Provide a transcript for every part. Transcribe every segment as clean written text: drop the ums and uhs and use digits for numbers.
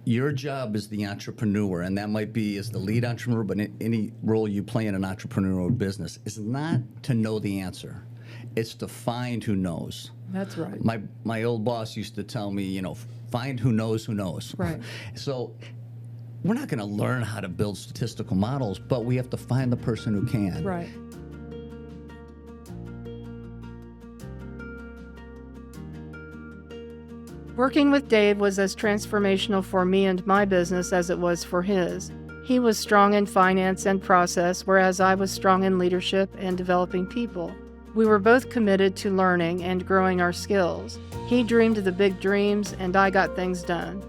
your job as the entrepreneur, and that might be as the lead entrepreneur, but in any role you play in an entrepreneurial business, is not to know the answer. It's to find who knows. That's right. My old boss used to tell me, find who knows who knows. Right. So we're not going to learn how to build statistical models, but we have to find the person who can. Right. Working with Dave was as transformational for me and my business as it was for his. He was strong in finance and process, whereas I was strong in leadership and developing people. We were both committed to learning and growing our skills. He dreamed the big dreams, and I got things done.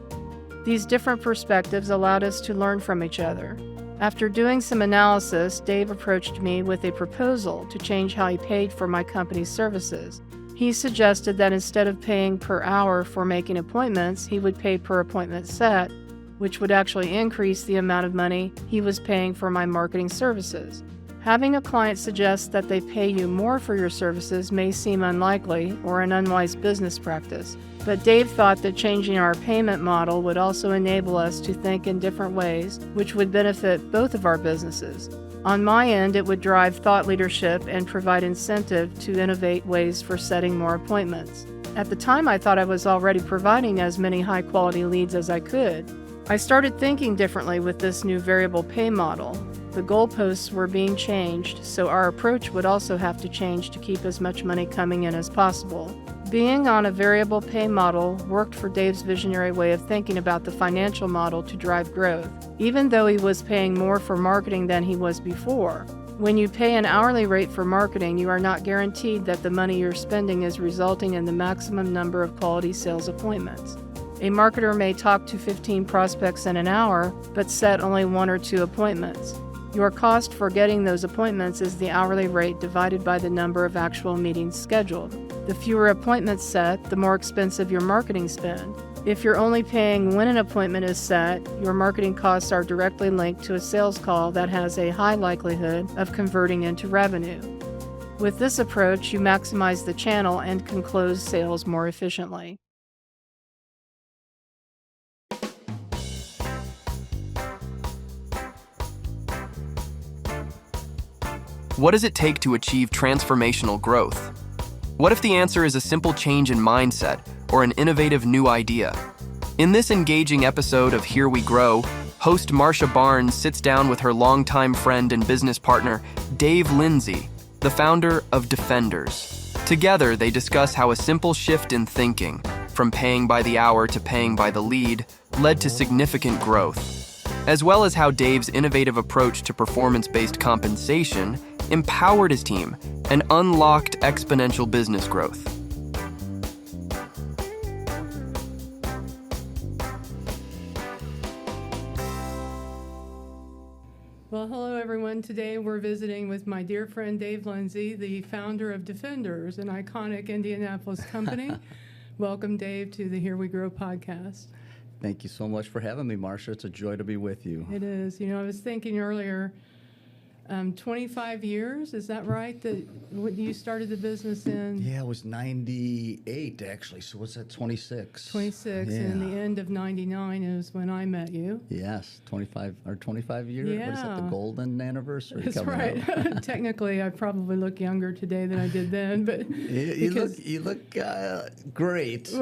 These different perspectives allowed us to learn from each other. After doing some analysis, Dave approached me with a proposal to change how he paid for my company's services. He suggested that instead of paying per hour for making appointments, he would pay per appointment set, which would actually increase the amount of money he was paying for my marketing services. Having a client suggest that they pay you more for your services may seem unlikely or an unwise business practice, but Dave thought that changing our payment model would also enable us to think in different ways, which would benefit both of our businesses. On my end, it would drive thought leadership and provide incentive to innovate ways for setting more appointments. At the time, I thought I was already providing as many high-quality leads as I could. I started thinking differently with this new variable pay model. The goalposts were being changed, so our approach would also have to change to keep as much money coming in as possible. Being on a variable pay model worked for Dave's visionary way of thinking about the financial model to drive growth, even though he was paying more for marketing than he was before. When you pay an hourly rate for marketing, you are not guaranteed that the money you're spending is resulting in the maximum number of quality sales appointments. A marketer may talk to 15 prospects in an hour, but set only 1 or 2 appointments. Your cost for getting those appointments is the hourly rate divided by the number of actual meetings scheduled. The fewer appointments set, the more expensive your marketing spend. If you're only paying when an appointment is set, your marketing costs are directly linked to a sales call that has a high likelihood of converting into revenue. With this approach, you maximize the channel and can close sales more efficiently. What does it take to achieve transformational growth? What if the answer is a simple change in mindset or an innovative new idea? In this engaging episode of Here We Grow, host Marcia Barnes sits down with her longtime friend and business partner, Dave Lindsey, the founder of Defenders. Together, they discuss how a simple shift in thinking, from paying by the hour to paying by the lead, led to significant growth, as well as how Dave's innovative approach to performance-based compensation empowered his team and unlocked exponential business growth. Well, hello everyone. Today we're visiting with my dear friend Dave Lindsey, the founder of Defenders, an iconic Indianapolis company. Welcome, Dave, to the Here We Grow podcast. Thank you so much for having me, Marcia. It's a joy to be with you. It is. I was thinking earlier, 25 years, is that right? That you started the business in? Yeah, it was 98, actually. So what's that, 26? 26, yeah. And the end of 99 is when I met you. Yes, 25 years. Yeah. What is that, the golden anniversary? That's right. Technically, I probably look younger today than I did then, but you look great,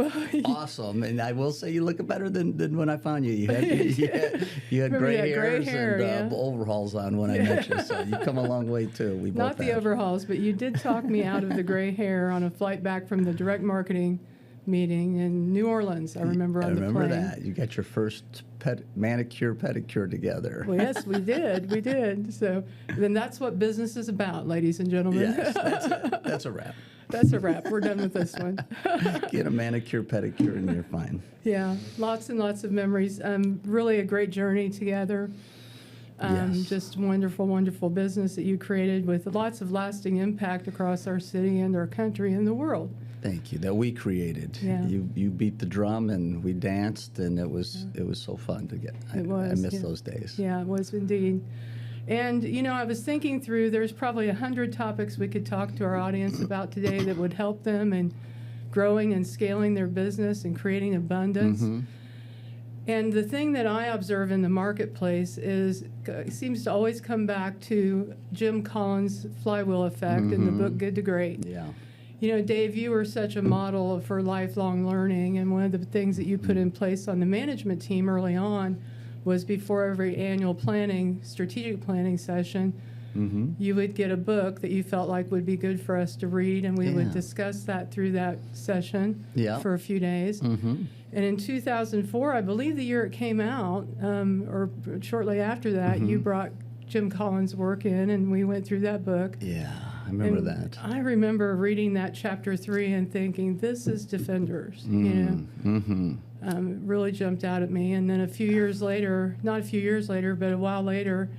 awesome, and I will say you look better than when I found you. You had gray hairs and overalls on when I met you. So you come a long way too. We both Not the overhauls, but you did talk me out of the gray hair on a flight back from the direct marketing meeting in New Orleans. I remember on the plane. I remember that. You got your first manicure, pedicure together. Well, yes, we did. We did. So then that's what business is about, ladies and gentlemen. Yes, that's a wrap. That's a wrap. We're done with this one. Get a manicure, pedicure, and you're fine. Yeah, lots and lots of memories. Really a great journey together. Yes. Just wonderful, wonderful business that you created with lots of lasting impact across our city and our country and the world. Thank you. That we created. Yeah. You beat the drum and we danced and it was so fun to get. It was. I miss those days. Yeah, it was indeed. And I was thinking through. There's probably 100 topics we could talk to our audience about today that would help them in growing and scaling their business and creating abundance. Mm-hmm. And the thing that I observe in the marketplace is it seems to always come back to Jim Collins' flywheel effect in the book Good to Great. Yeah. You know, Dave, you were such a model for lifelong learning, and one of the things that you put in place on the management team early on was before every annual strategic planning session, you would get a book that you felt like would be good for us to read, and we would discuss that through that session for a few days. And in 2004, I believe the year it came out, or shortly after that, you brought Jim Collins' work in, and we went through that book. Yeah, I remember that. I remember reading that chapter 3 and thinking, this is Defenders, you know. It really jumped out at me. And then a few years later, not a few years later, but a while later,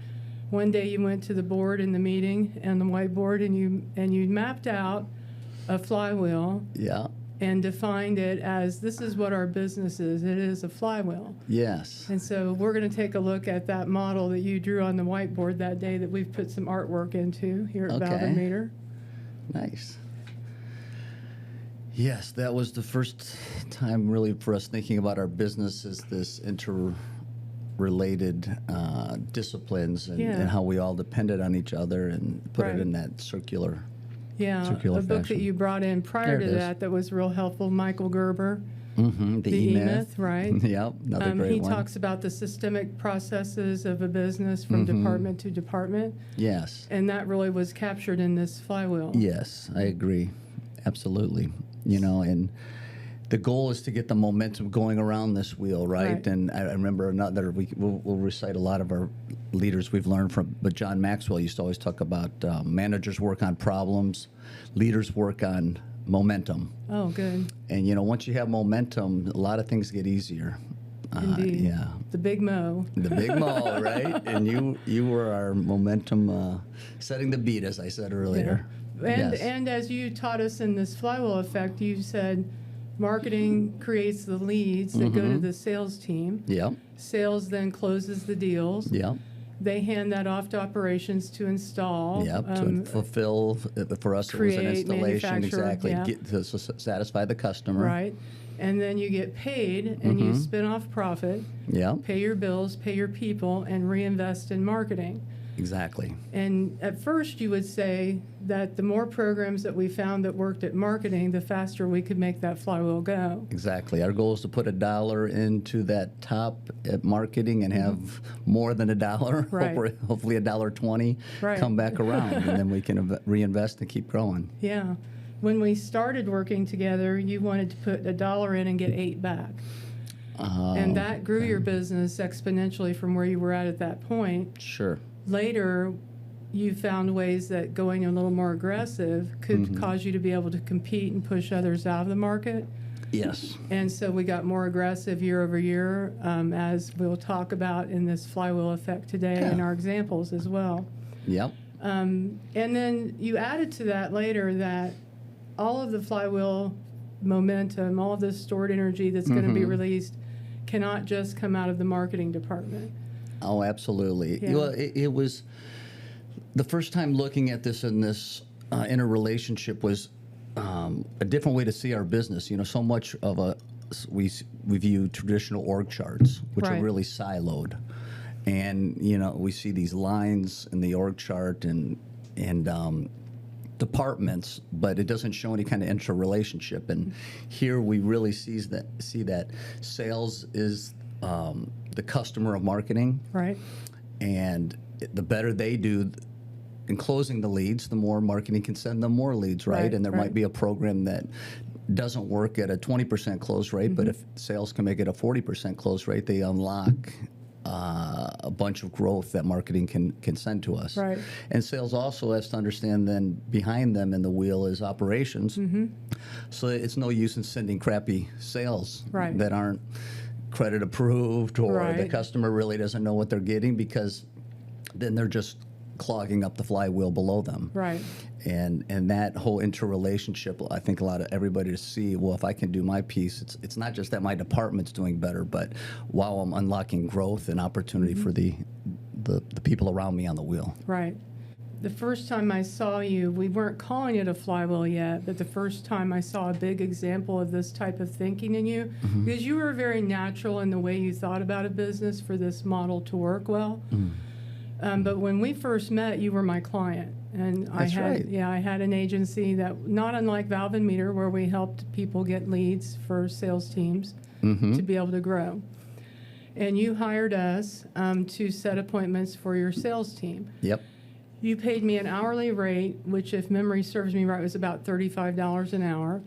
one day you went to the board in the meeting and the whiteboard, and you mapped out a flywheel. Yeah. And defined it as, this is what our business is. It is a flywheel. Yes. And so we're going to take a look at that model that you drew on the whiteboard that day that we've put some artwork into here at Valve+Meter. Nice. Yes, that was the first time really for us thinking about our business as this interrelated disciplines and how we all depended on each other and put it in that circular a book that you brought in prior to that was real helpful, Michael Gerber. The E-Myth, right? Yep, another great one. He talks about the systemic processes of a business from department to department. Yes. And that really was captured in this flywheel. Yes, I agree. Absolutely. You know, and the goal is to get the momentum going around this wheel, right? And I remember we'll recite a lot of our leaders we've learned from, but John Maxwell used to always talk about managers work on problems, leaders work on momentum. Oh, good. And, you know, once you have momentum, a lot of things get easier. Indeed. Yeah. The big mo. The big mo, right? And you were our momentum setting the beat, as I said earlier. Yeah. And as you taught us in this flywheel effect, you said marketing creates the leads that go to the sales team. Yep. Sales then closes the deals. Yep. They hand that off to operations to install. Yep, to fulfill, for us it was an installation, exactly, to satisfy the customer. Right. And then you get paid, and you spin off profit, pay your bills, pay your people, and reinvest in marketing. Exactly. And at first you would say that the more programs that we found that worked at marketing, the faster we could make that flywheel go. Exactly. Our goal is to put $1 into that top at marketing and have more than $1, hopefully $1.20 come back around, and then we can reinvest and keep growing. Yeah. When we started working together, you wanted to put $1 in and get 8 back. And that grew your business exponentially from where you were at that point. Sure. Later, you found ways that going a little more aggressive could cause you to be able to compete and push others out of the market. Yes. And so we got more aggressive year over year, as we'll talk about in this flywheel effect today in our examples as well. Yep. And then you added to that later that all of the flywheel momentum, all of the stored energy that's going to be released cannot just come out of the marketing department. Oh, absolutely. Yeah. Well, it was the first time looking at this in this interrelationship was a different way to see our business. You know, so much of we view traditional org charts, which are really siloed, and you know we see these lines in the org chart and departments, but it doesn't show any kind of interrelationship. And here we really see that sales is the customer of marketing, right? And the better they do in closing the leads, the more marketing can send them more leads, right? And there might be a program that doesn't work at a 20% close rate, but if sales can make it a 40% close rate, they unlock a bunch of growth that marketing can send to us. Right. And sales also has to understand then behind them in the wheel is operations. So it's no use in sending crappy sales that aren't credit approved, or the customer really doesn't know what they're getting, because then they're just clogging up the flywheel below them. Right. And that whole interrelationship, I think a lot of everybody to see, well, if I can do my piece, it's not just that my department's doing better, but wow, I'm unlocking growth and opportunity for the people around me on the wheel. Right. the first time I saw you, we weren't calling it a flywheel yet, but the first time I saw a big example of this type of thinking in you, because you were very natural in the way you thought about a business for this model to work well. But when we first met, you were my client. And I had an agency that, not unlike Valve+Meter, where we helped people get leads for sales teams to be able to grow. And you hired us to set appointments for your sales team. Yep. You paid me an hourly rate, which, if memory serves me right, was about $35 an hour.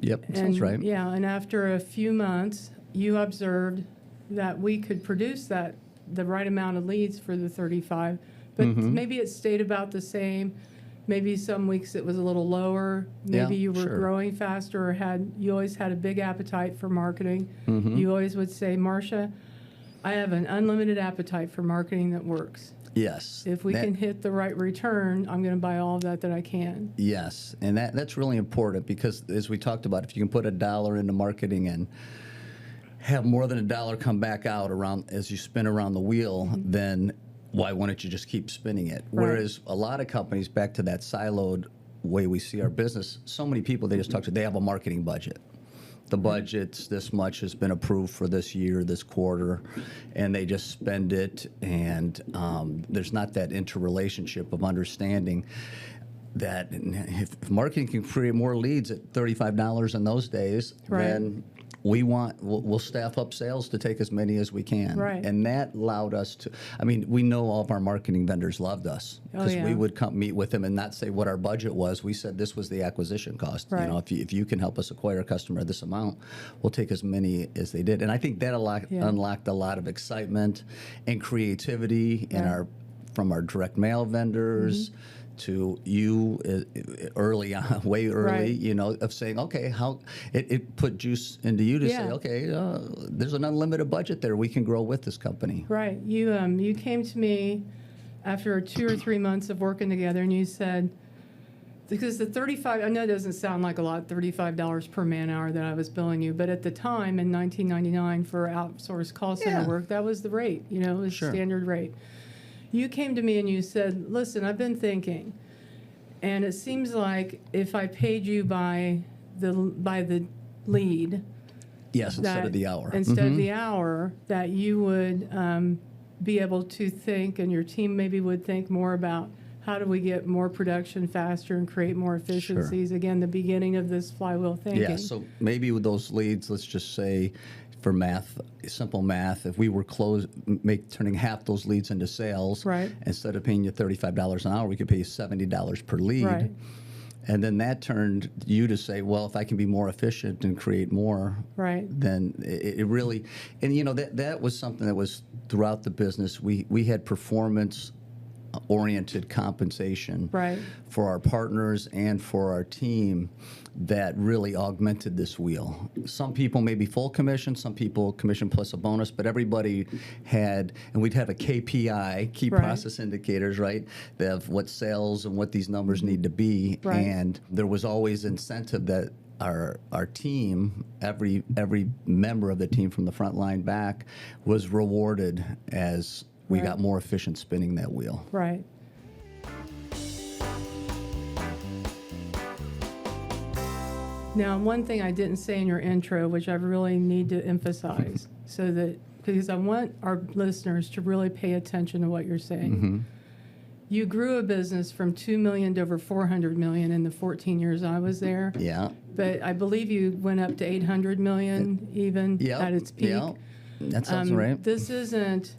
Yep, sounds right. Yeah, and after a few months, you observed that we could produce the right amount of leads for the 35, but maybe it stayed about the same. Maybe some weeks it was a little lower. Maybe you were growing faster, or you always had a big appetite for marketing. You always would say, Marcia, I have an unlimited appetite for marketing that works. Yes. If we can hit the right return, I'm going to buy all of that I can. Yes, and that's really important, because as we talked about, if you can put $1 into marketing and have more than $1 come back out around as you spin around the wheel, then why wouldn't you just keep spinning it? Right. Whereas a lot of companies, back to that siloed way we see our business, so many people, they have a marketing budget. The budget's this much has been approved for this year, this quarter, and they just spend it, and there's not that interrelationship of understanding that if marketing can create more leads at $35 in those days, then we'll staff up sales to take as many as we can. Right. And that allowed us to, we know all of our marketing vendors loved us, because we would come meet with them and not say what our budget was. We said this was the acquisition cost. Right. If you can help us acquire a customer this amount, we'll take as many as they did. And I think that unlocked a lot of excitement and creativity from our direct mail vendors. To you early on, way early, of saying, okay, how it put juice into you to say, okay, there's an unlimited budget there. We can grow with this company. Right. You came to me after 2 or 3 months of working together, and you said, because the $35, I know it doesn't sound like a lot, $35 per man hour that I was billing you, but at the time in 1999 for outsourced call center work, that was the rate. It was standard rate. You came to me and you said, listen, I've been thinking, and it seems like if I paid you by the lead, instead of the hour, of the hour, that you would be able to think, and your team maybe would think more about how do we get more production faster and create more efficiencies. Again, the beginning of this flywheel thinking. Yeah, so maybe with those leads, let's just say, for math, simple math, if we were turning half those leads into sales, instead of paying you $35 an hour, we could pay you $70 per lead. Right. And then that turned you to say, well, if I can be more efficient and create more, then it really, and that was something that was throughout the business. We had performance-oriented compensation for our partners and for our team that really augmented this wheel. Some people maybe full commission, some people commission plus a bonus, but everybody had, and we'd have a KPI, key process indicators, of what sales and what these numbers need to be, and there was always incentive that our team, every member of the team from the front line back, was rewarded as we got more efficient spinning that wheel. Right. Now, one thing I didn't say in your intro, which I really need to emphasize, because I want our listeners to really pay attention to what you're saying. You grew a business from $2 million to over $400 million in the 14 years I was there. Yeah. But I believe you went up to $800 million at its peak. Yeah, that sounds right. This isn't,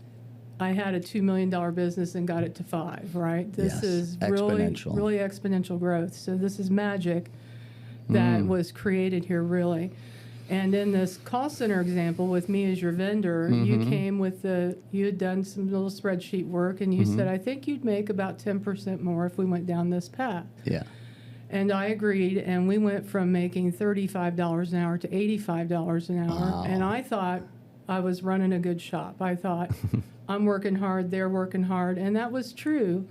I had a $2 million business and got it to $5 million, right? This is really exponential growth. So this is magic that was created here, really. And in this call center example, with me as your vendor, you came with you had done some little spreadsheet work, and you said, I think you'd make about 10% more if we went down this path. Yeah. And I agreed, and we went from making $35 an hour to $85 an hour. Wow. And I thought I was running a good shop. I thought, I'm working hard, they're working hard. And that was true,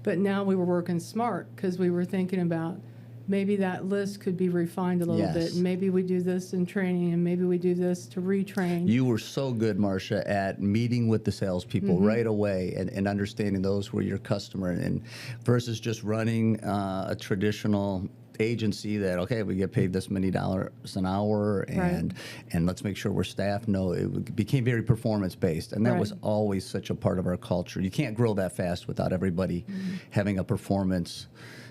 but now we were working smart, because we were thinking about maybe that list could be refined a little bit. And maybe we do this in training, and maybe we do this to retrain. You were so good, Marcia, at meeting with the salespeople right away and understanding those were your customer, and versus just running a traditional agency that, okay, we get paid this many dollars an hour, and let's make sure we're staffed. No, it became very performance based, and that was always such a part of our culture. You can't grow that fast without everybody having a performance.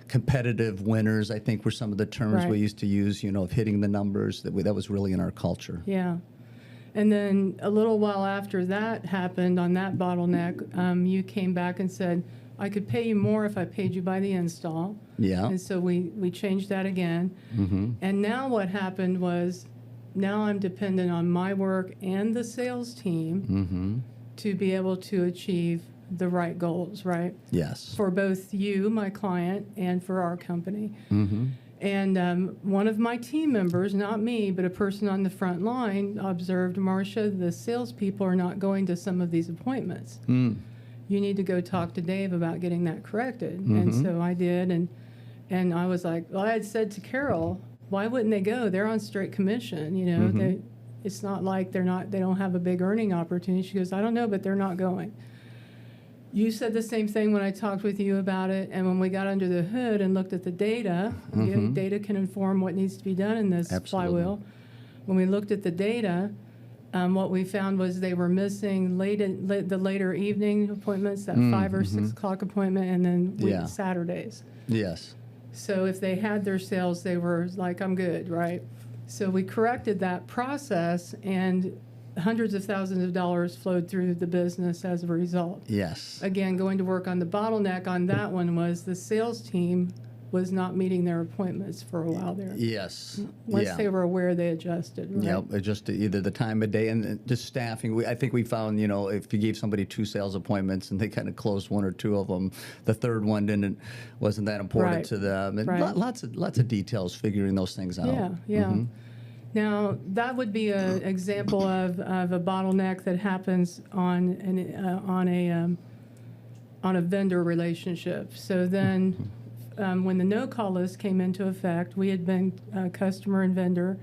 Competitive winners, I think, were some of the terms we used to use, you know, of hitting the numbers. That was really in our culture. Yeah. And then a little while after that happened on that bottleneck, you came back and said, I could pay you more if I paid you by the install. Yeah. And so we changed that again. And now what happened was, now I'm dependent on my work and the sales team to be able to achieve the right goals, right? Yes. For both you, my client, and for our company. And one of my team members, not me, but a person on the front line, observed, Marcia, the salespeople are not going to some of these appointments. You need to go talk to Dave about getting that corrected. And so I did, and I was like, well, I had said to Carol, why wouldn't they go? They're on straight commission, you know. It's not like they don't have a big earning opportunity. She goes, I don't know, but they're not going. You said the same thing when I talked with you about it, and when we got under the hood and looked at the data, data can inform what needs to be done in this flywheel. When we looked at the data, what we found was they were missing the later evening appointments, that 5 or 6 o'clock appointment, and then Saturdays. Yes. So if they had their sales, they were like, I'm good, right? So we corrected that process, and hundreds of thousands of dollars flowed through the business as a result. Yes. Again, going to work on the bottleneck on that one was the sales team was not meeting their appointments for a while there. Yes. Once they were aware, they adjusted. Right? Yep. Adjusted either the time of day and just staffing. I think we found, you know, if you gave somebody 2 sales appointments and they kind of closed 1 or 2 of them, the third one wasn't that important to them. And lots of details figuring those things out. Yeah. Yeah. Now, that would be an example of a bottleneck that happens on a vendor relationship. So then, when the no-call list came into effect, we had been customer and vendor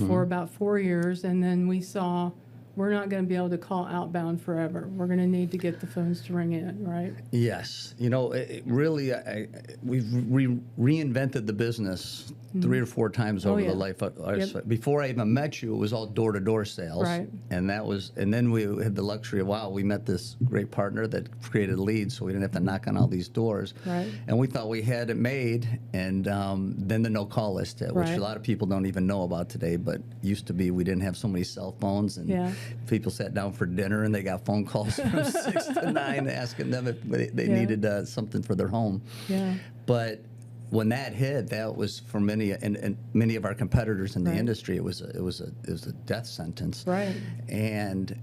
for about 4 years, and then we saw we're not going to be able to call outbound forever. We're going to need to get the phones to ring in, right? Yes. You know, we've reinvented the business 3 or 4 times over the life of ours. Before I even met you, it was all door-to-door sales. Right. And then we had the luxury of, wow, we met this great partner that created leads, so we didn't have to knock on all these doors. Right. And we thought we had it made, and then the no-call list hit, which a lot of people don't even know about today, but used to be we didn't have so many cell phones, and people sat down for dinner, and they got phone calls from 6 to 9 asking them if they needed something for their home. Yeah. But when that hit, that was for many and many of our competitors in the industry, it was a death sentence. Right. And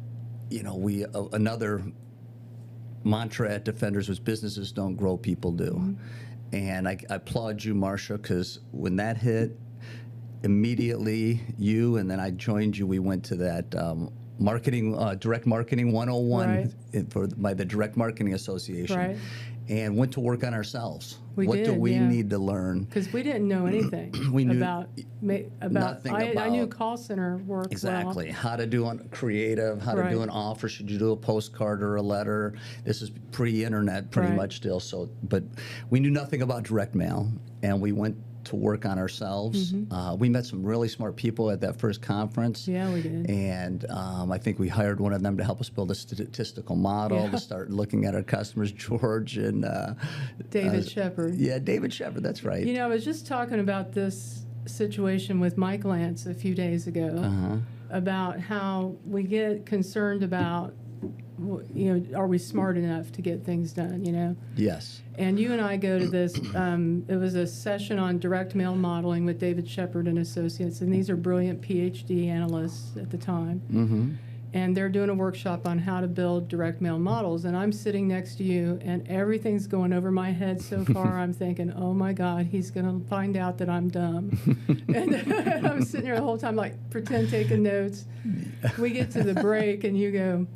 you know, another mantra at Defenders was businesses don't grow, people do. And I applaud you, Marcia, because when that hit, immediately you and then I joined you. We went to that direct marketing 101 by the Direct Marketing Association, and went to work on ourselves. What do we need to learn? Because we didn't know anything about nothing about. I knew call center work exactly. How to do on creative, how to do an offer. Should you do a postcard or a letter? This is pre-internet, pretty much still. So, but we knew nothing about direct mail, and we went to work on ourselves. We met some really smart people at that first conference. Yeah, we did. And I think we hired one of them to help us build a statistical model to start looking at our customers, George and David Shepard. Yeah, David Shepard, that's right. You know, I was just talking about this situation with Mike Lance a few days ago about how we get concerned about, you know, are we smart enough to get things done, you know? Yes. And you and I go to this, it was a session on direct mail modeling with David Shepard and Associates, and these are brilliant PhD analysts at the time. And they're doing a workshop on how to build direct mail models, and I'm sitting next to you, and everything's going over my head so far. I'm thinking, oh my God, he's going to find out that I'm dumb. And I'm sitting here the whole time, like, pretend taking notes. We get to the break, and you go,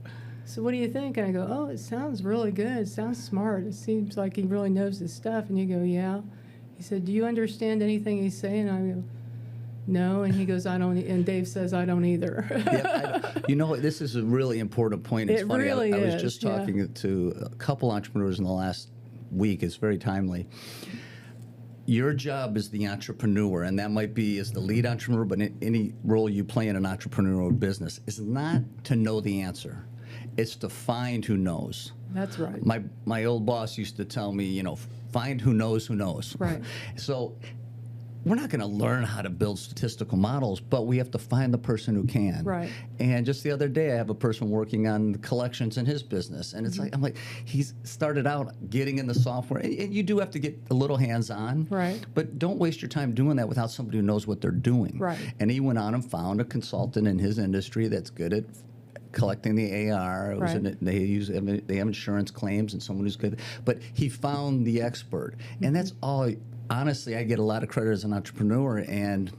so what do you think? And I go, oh, it sounds really good. It sounds smart. It seems like he really knows his stuff. And you go, yeah. He He said, do you understand anything he's saying? I go, no. And he goes, I don't. And Dave says, I don't either. You know, this is a really important point. It's funny. Really I was is, just talking to a couple entrepreneurs in the last week. It's very timely. Your job as the entrepreneur, and that might be as the lead entrepreneur, but in any role you play in an entrepreneurial business, is not to know the answer. It's to find who knows. That's right. My old boss used to tell me, you know, find who knows who knows. Right. So we're not going to learn how to build statistical models, but we have to find the person who can. Right. And just the other day, I have a person working on the collections in his business, and it's like, I'm like, he's started out getting in the software, and you do have to get a little hands-on. Right. But don't waste your time doing that without somebody who knows what they're doing. Right. And he went on and found a consultant in his industry that's good at collecting the AR. They have insurance claims and someone who's good. But he found the expert, and that's all. Honestly, I get a lot of credit as an entrepreneur, and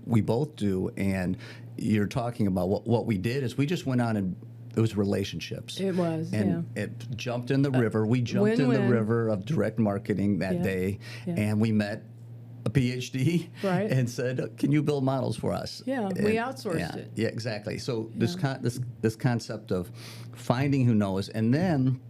we both do. And you're talking about what we did is we just went on and it was relationships. It was, and it jumped in the river. We jumped in the river of direct marketing that day, and we met a PhD and said, "Can you build models for us?" Yeah, and, we outsourced it. Yeah, exactly. So this concept of finding who knows, and then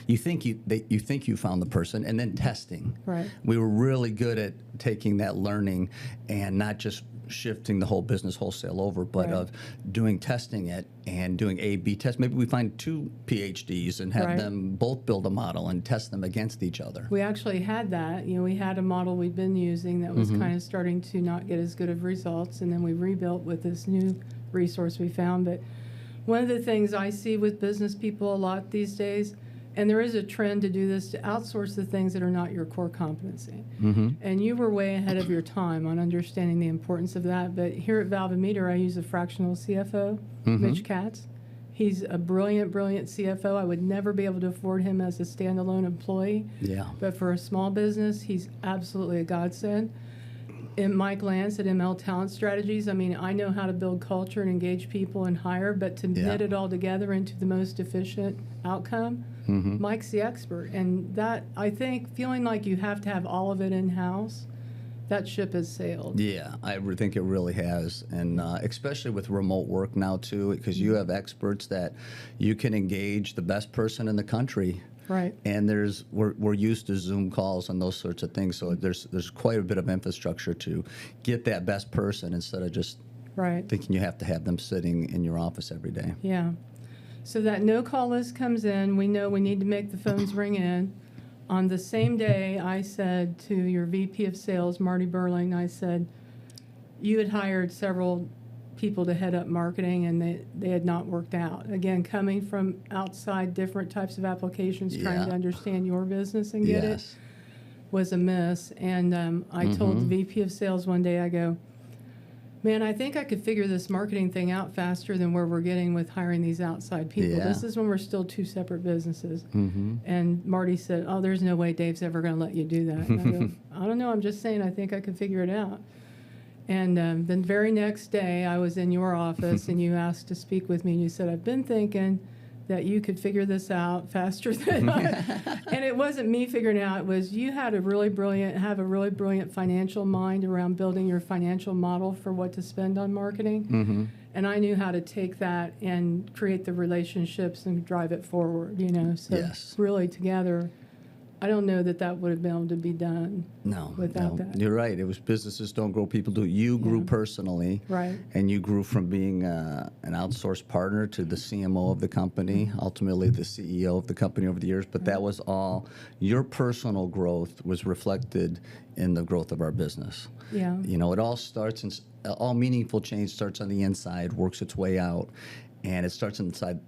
you think you found the person, and then testing. Right. We were really good at taking that learning and not just shifting the whole business wholesale over, but of doing testing it and doing A/B tests. Maybe we find two PhDs and have them both build a model and test them against each other. We actually had that. You know, we had a model we'd been using that was kind of starting to not get as good of results, and then we rebuilt with this new resource we found. But one of the things I see with business people a lot these days, and there is a trend to do this, to outsource the things that are not your core competency. And you were way ahead of your time on understanding the importance of that. But here at Valve+Meter, I use a fractional CFO, Mitch Katz. He's a brilliant, brilliant CFO. I would never be able to afford him as a standalone employee. Yeah. But for a small business, he's absolutely a godsend. And Mike Lance at ML Talent Strategies, I mean, I know how to build culture and engage people and hire, but to knit it all together into the most efficient outcome, Mike's the expert. And that, I think, feeling like you have to have all of it in-house, that ship has sailed. Yeah, I think it really has, and especially with remote work now, too, because you have experts that you can engage the best person in the country. Right. And we're used to Zoom calls and those sorts of things, so there's quite a bit of infrastructure to get that best person instead of just thinking you have to have them sitting in your office every day. Yeah. So that no-call list comes in. We know we need to make the phones ring in. On the same day, I said to your VP of Sales, Marty Burling, I said, you had hired several people to head up marketing, and they had not worked out. Again, coming from outside different types of applications, trying to understand your business and get it was a miss. And I told the VP of Sales one day, I go, man, I think I could figure this marketing thing out faster than where we're getting with hiring these outside people. This is when we're still two separate businesses. And Marty said, oh, there's no way Dave's ever going to let you do that. And I go, I don't know, I'm just saying I think I could figure it out. And the very next day, I was in your office, and you asked to speak with me, and you said, I've been thinking that you could figure this out faster than I. And it wasn't me figuring it out. It was you had a really brilliant financial mind around building your financial model for what to spend on marketing. And I knew how to take that and create the relationships and drive it forward, you know. So really together, I don't know that would have been able to be done without that. You're right. It was businesses don't grow, people do. You grew personally. Right. And you grew from being an outsourced partner to the CMO of the company, ultimately the CEO of the company over the years. But that was all, your personal growth was reflected in the growth of our business. Yeah. You know, it all starts, all meaningful change starts on the inside, works its way out, and it starts inside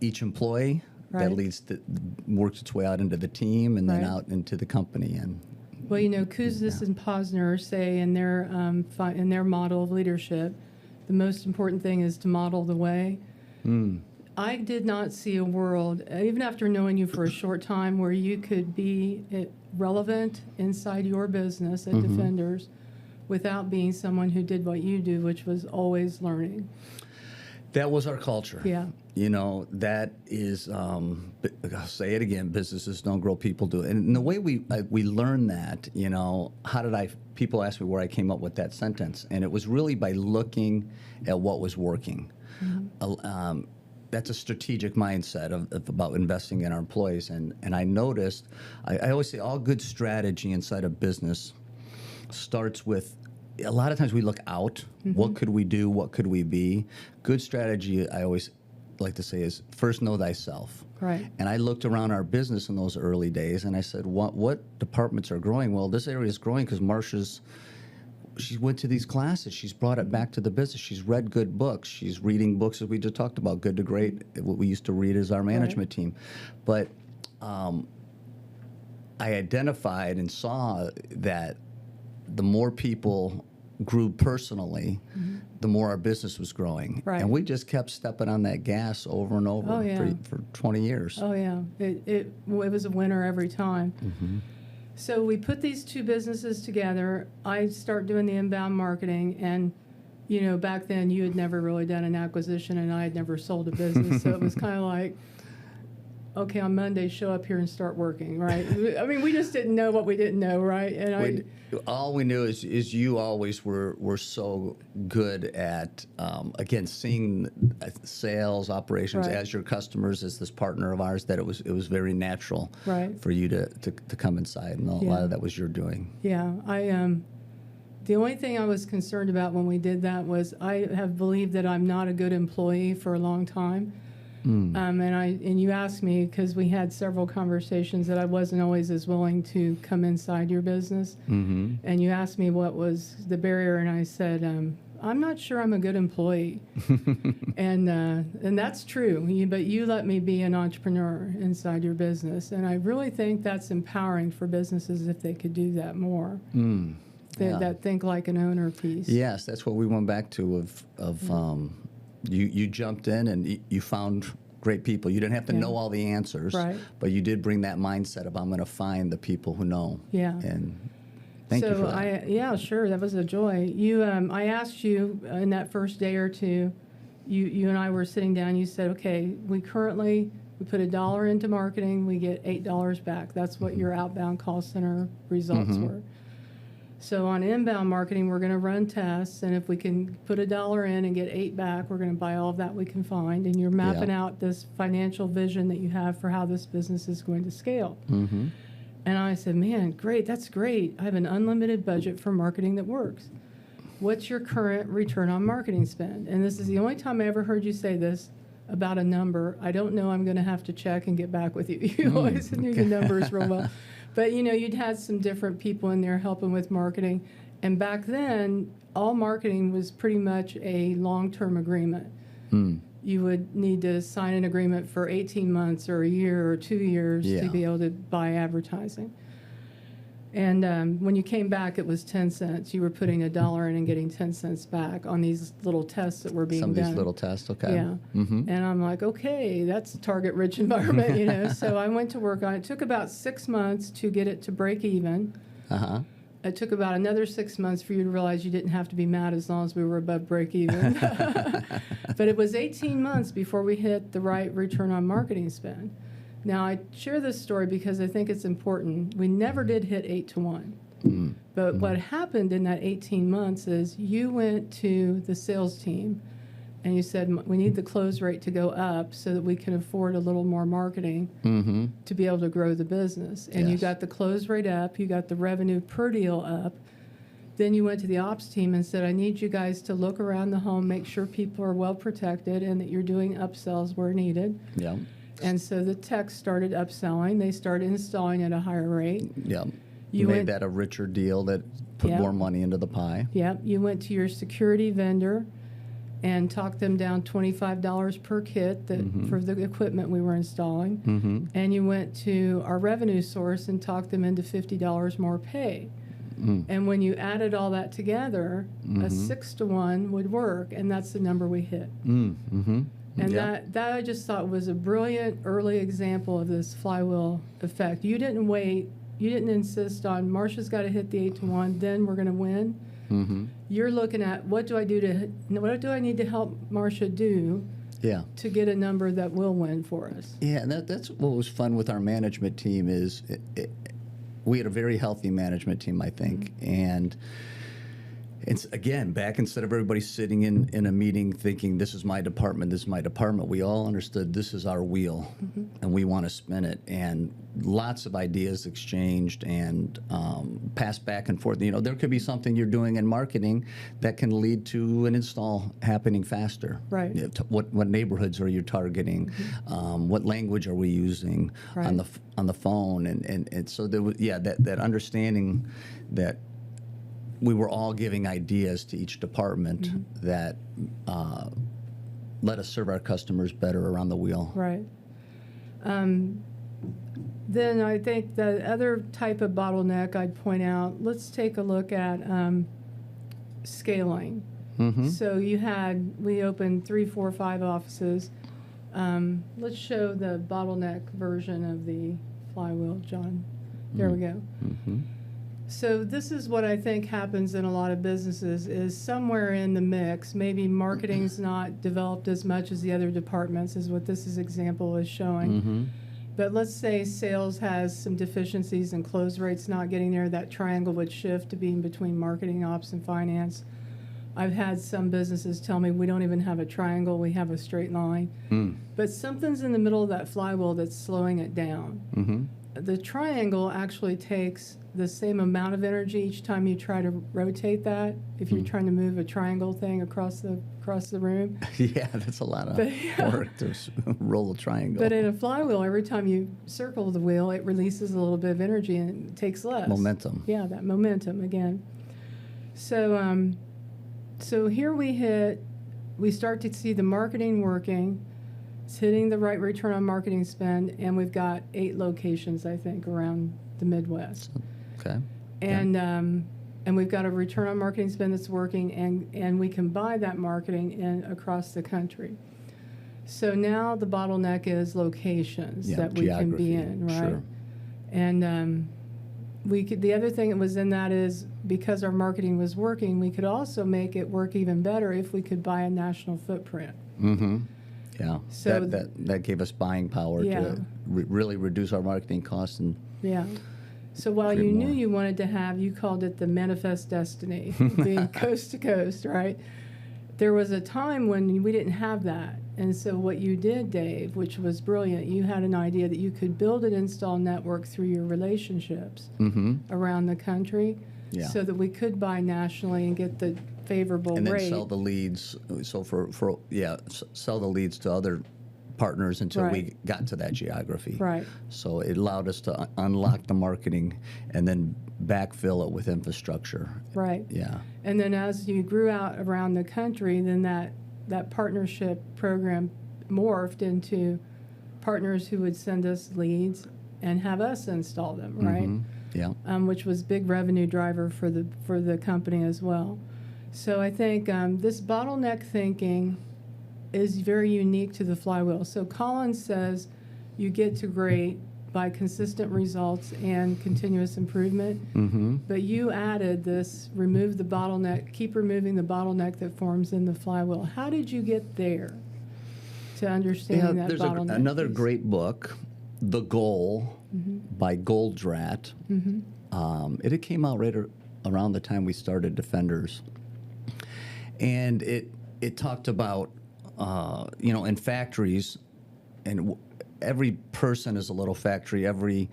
each employee. That works its way out into the team and then out into the company. And well, you know, Kuznis and Posner say in their model of leadership, the most important thing is to model the way. I did not see a world, even after knowing you for a short time, where you could be relevant inside your business at Defenders without being someone who did what you do, which was always learning. That was our culture. Yeah. You know, that is, I'll say it again, businesses don't grow, people do. And the way we learned that, you know, people ask me where I came up with that sentence. And it was really by looking at what was working. Mm-hmm. That's a strategic mindset of about investing in our employees. And I noticed, I always say all good strategy inside a business starts with, a lot of times we look out. Mm-hmm. What could we do? What could we be? Good strategy, I always like to say, is first know thyself. Right. And I looked around our business in those early days, and I said, what departments are growing? Well, this area is growing because she went to these classes. She's brought it back to the business. She's read good books. She's reading books, as we just talked about, Good to Great, what we used to read as our management team. But I identified and saw that the more people grew personally, mm-hmm. the more our business was growing. Right. And we just kept stepping on that gas over and over for 20 years. Oh, yeah. It was a winner every time. Mm-hmm. So we put these two businesses together. I start doing the inbound marketing, and, you know, back then you had never really done an acquisition, and I had never sold a business. So it was kind of like, okay, on Monday, show up here and start working, right? I mean, we just didn't know what we didn't know, right? And all we knew is you always were so good at, again, seeing sales operations right. as your customers, as this partner of ours, that it was very natural right. for you to come inside, and a lot of that was your doing. Yeah, the only thing I was concerned about when we did that was I have believed that I'm not a good employee for a long time. And you asked me, because we had several conversations, that I wasn't always as willing to come inside your business. Mm-hmm. And you asked me what was the barrier, and I said, I'm not sure I'm a good employee. and that's true. But you let me be an entrepreneur inside your business, and I really think that's empowering for businesses if they could do that more. That think like an owner piece. Yes, that's what we went back to You jumped in and you found great people. You didn't have to know all the answers, right. but you did bring that mindset of, I'm going to find the people who know. Yeah. And thank you for that. Sure, that was a joy. I asked you in that first day or two, you and I were sitting down, you said, okay, we put $1 into marketing, we get $8 back. That's what your outbound call center results mm-hmm. were. So on inbound marketing, we're going to run tests, and if we can put $1 in and get $8 back, we're going to buy all of that we can find. And you're mapping out this financial vision that you have for how this business is going to scale. Mm-hmm. And I said, man, great, that's great. I have an unlimited budget for marketing that works. What's your current return on marketing spend? And this is the only time I ever heard you say this about a number. I don't know, I'm going to have to check and get back with you. You always knew the numbers real well. But, you know, you'd had some different people in there helping with marketing. And back then, all marketing was pretty much a long-term agreement. You would need to sign an agreement for 18 months or a year or 2 years to be able to buy advertising. And when you came back, it was 10 cents. You were putting $1 in and getting 10 cents back on these little tests that were being done. Some of these little tests, okay. Yeah. Mm-hmm. And I'm like, okay, that's a target-rich environment, you know. So I went to work on it. It took about 6 months to get it to break even. Uh-huh. It took about another 6 months for you to realize you didn't have to be mad as long as we were above break even. But it was 18 months before we hit the right return on marketing spend. Now, I share this story because I think it's important. We never did hit 8-to-1. Mm-hmm. But what happened in that 18 months is you went to the sales team and you said, we need the close rate to go up so that we can afford a little more marketing mm-hmm. to be able to grow the business. And you got the close rate up, you got the revenue per deal up. Then you went to the ops team and said, I need you guys to look around the home, make sure people are well protected and that you're doing upsells where needed. Yeah. And so the techs started upselling. They started installing at a higher rate. Yeah. You made that a richer deal that put more money into the pie. Yep. You went to your security vendor and talked them down $25 per kit for the equipment we were installing. Mm-hmm. And you went to our revenue source and talked them into $50 more pay. And when you added all that together, a 6-to-1 would work, and that's the number we hit. Mm-hmm. And that I just thought was a brilliant early example of this flywheel effect. You didn't wait. You didn't insist on, Marcia's got to hit the 8-to-1, then we're going to win. You're looking at what do I need to help Marcia do to get a number that will win for us. Yeah, and that's what was fun with our management team is we had a very healthy management team, I think, and it's, again, back instead of everybody sitting in a meeting thinking, this is my department, we all understood this is our wheel, and we want to spin it, and lots of ideas exchanged and passed back and forth. You know, there could be something you're doing in marketing that can lead to an install happening faster. Right. You know, what neighborhoods are you targeting? What language are we using on the phone? And so there was, that understanding that we were all giving ideas to each department that let us serve our customers better around the wheel. Right. Then I think the other type of bottleneck I'd point out, let's take a look at scaling. So we opened 3, 4, 5 offices. Let's show the bottleneck version of the flywheel, John. There we go. So this is what I think happens in a lot of businesses is somewhere in the mix, maybe marketing's not developed as much as the other departments, is what this example is showing. But let's say sales has some deficiencies and close rates not getting there, that triangle would shift to being between marketing, ops, and finance. I've had some businesses tell me we don't even have a triangle, we have a straight line. But something's in the middle of that flywheel that's slowing it down. The triangle actually takes the same amount of energy each time you try to rotate that. If you're trying to move a triangle thing across the room. Yeah, that's a lot of work to roll a triangle. But in a flywheel, every time you circle the wheel, it releases a little bit of energy and it takes less. Momentum. Yeah, that momentum again. So, so here we start to see the marketing working. It's hitting the right return on marketing spend, and we've got 8 locations, I think, around the Midwest. Okay. And we've got a return on marketing spend that's working, and we can buy that marketing in across the country. So now the bottleneck is locations that we can be in, right? Sure. And the other thing that was in that is because our marketing was working, we could also make it work even better if we could buy a national footprint. Yeah, so that gave us buying power to really reduce our marketing costs. And so while you knew you wanted to have, you called it the manifest destiny, being coast to coast, right? There was a time when we didn't have that. And so what you did, Dave, which was brilliant, you had an idea that you could build an install network through your relationships around the country so that we could buy nationally and get the favorable and then rate. sell the leads. So sell the leads to other partners until we got to that geography. Right. So it allowed us to unlock the marketing and then backfill it with infrastructure. Right. Yeah. And then as you grew out around the country, then that partnership program morphed into partners who would send us leads and have us install them, right? Yeah. Which was big revenue driver for the company as well. So I think this bottleneck thinking is very unique to the flywheel. So Collins says you get to great by consistent results and continuous improvement. But you added this, remove the bottleneck, keep removing the bottleneck that forms in the flywheel. How did you get there to understanding that there's bottleneck? Another great book, The Goal by Goldratt. It came out right around the time we started Defenders. And it talked about, in factories, and every person is a little factory. Every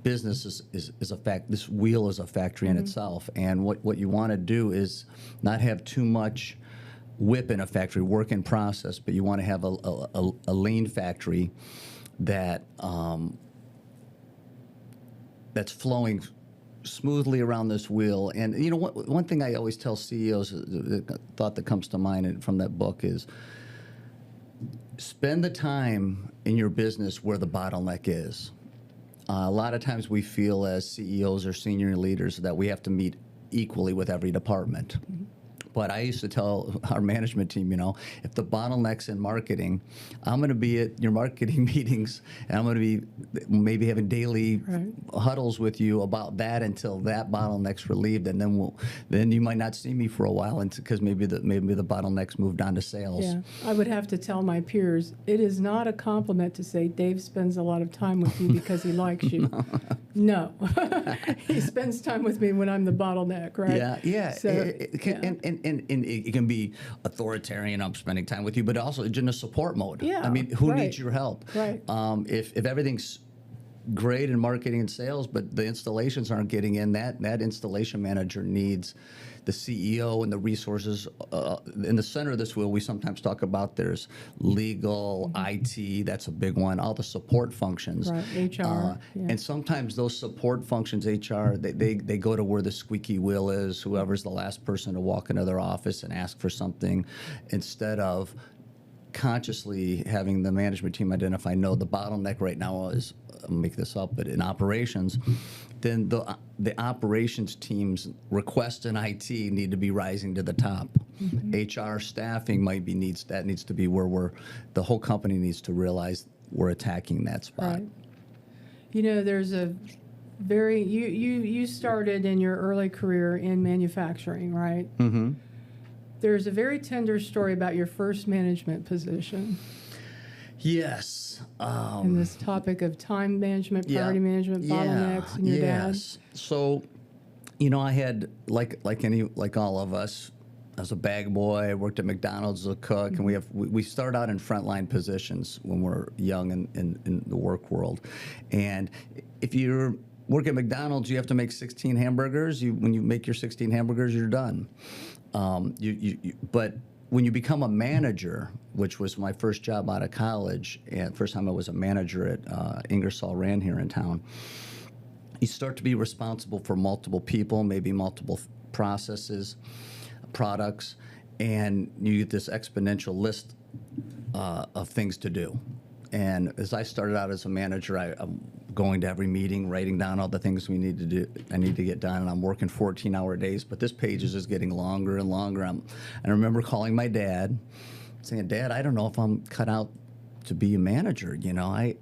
business is a fact. This wheel is a factory in itself. And what you want to do is not have too much whip in a factory, work in process, but you want to have a lean factory that that's flowing smoothly around this wheel. And one thing I always tell CEOs, the thought that comes to mind from that book is, spend the time in your business where the bottleneck is. A lot of times we feel as CEOs or senior leaders that we have to meet equally with every department. But I used to tell our management team, if the bottleneck's in marketing, I'm going to be at your marketing meetings, and I'm going to be maybe having daily huddles with you about that until that bottleneck's relieved, and then you might not see me for a while, because maybe the bottleneck's moved on to sales. Yeah, I would have to tell my peers, it is not a compliment to say Dave spends a lot of time with you because he likes you. No. He spends time with me when I'm the bottleneck, right? Yeah. So, And it can be authoritarian. I'm spending time with you, but also in a support mode. Yeah, I mean, who needs your help? Right. If everything's great in marketing and sales, but the installations aren't getting in, that installation manager needs the CEO and the resources. In the center of this wheel, we sometimes talk about there's legal, IT, that's a big one, all the support functions. Right, HR. And sometimes those support functions, HR, they go to where the squeaky wheel is, whoever's the last person to walk into their office and ask for something, instead of consciously having the management team identify, no, the bottleneck right now is, I'll make this up, but in operations, then the operations team's request in IT need to be rising to the top. HR staffing needs to be where the whole company needs to realize we're attacking that spot. Right. There's a very, you started in your early career in manufacturing, right? Mm-hmm. There's a very tender story about your first management position. Yes. And this topic of time management, priority management, bottlenecks, and your dad. So, I had, like all of us, as a bag boy, I worked at McDonald's as a cook, and we start out in frontline positions when we're young in the work world. And if you're work at McDonald's, you have to make 16 hamburgers. When you make your 16 hamburgers, you're done. But when you become a manager, which was my first job out of college, and first time I was a manager at Ingersoll Rand here in town, you start to be responsible for multiple people, maybe multiple processes, products, and you get this exponential list of things to do. And as I started out as a manager, I'm going to every meeting, writing down all the things I need to get done, and I'm working 14-hour days, but this page is just getting longer and longer. And I remember calling my dad, saying, Dad, I don't know if I'm cut out to be a manager. I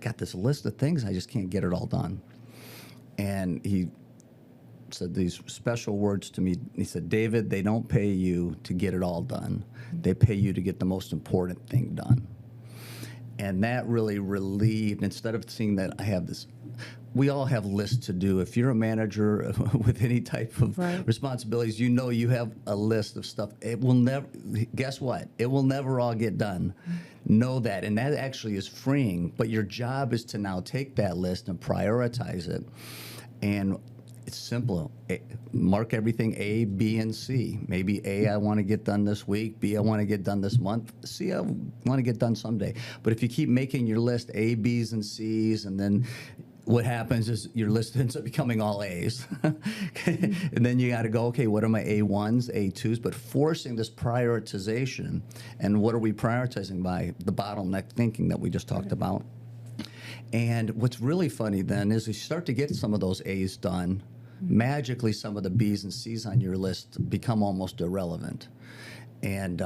got this list of things, I just can't get it all done. And he said these special words to me. He said, David, they don't pay you to get it all done. They pay you to get the most important thing done. And that really relieved, instead of seeing that I have this, we all have lists to do. If you're a manager with any type of responsibilities, you have a list of stuff. It will never, guess what? It will never all get done. Know that. And that actually is freeing. But your job is to now take that list and prioritize it. And it's simple. Mark everything A, B, and C. Maybe A, I want to get done this week. B, I want to get done this month. C, I want to get done someday. But if you keep making your list A, B's, and C's, and then what happens is your list ends up becoming all A's. And then you got to go, okay, what are my A1s, A2s? But forcing this prioritization, and what are we prioritizing by? The bottleneck thinking that we just talked about. And what's really funny then is you start to get some of those A's done, magically some of the B's and C's on your list become almost irrelevant. And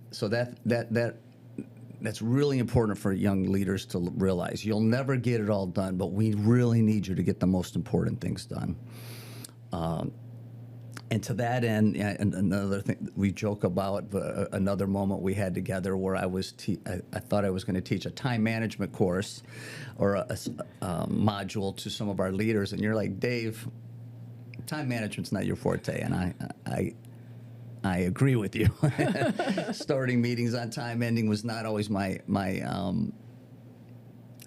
so that's really important for young leaders to realize. You'll never get it all done, but we really need you to get the most important things done. And to that end, and another thing we joke about, another moment we had together where I thought I was going to teach a time management course or a module to some of our leaders, and you're like, Dave, time management's not your forte, and I agree with you. Starting meetings on time, ending was not always my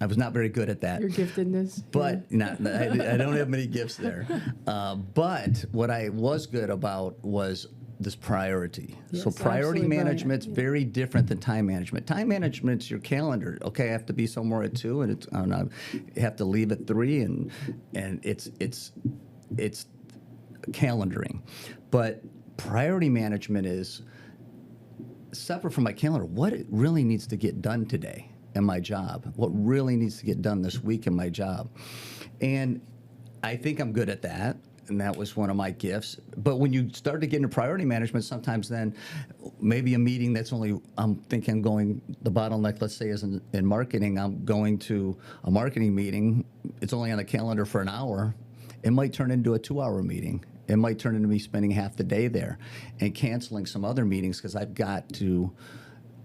I was not very good at that. Your giftedness. But I don't have many gifts there. But what I was good about was this priority. Yes, so priority management's very different than time management. Time management's your calendar. Okay, I have to be somewhere at 2, and I have to leave at 3, and it's calendaring. But priority management is separate from my calendar. What really needs to get done today in my job? What really needs to get done this week in my job? And I think I'm good at that. and that was one of my gifts. But when you start to get into priority management, sometimes then maybe a meeting that's only, I'm thinking going, the bottleneck, let's say, is in marketing. I'm going to a marketing meeting. It's only on the calendar for an hour. It might turn into a 2-hour meeting. It might turn into me spending half the day there and canceling some other meetings because I've got to.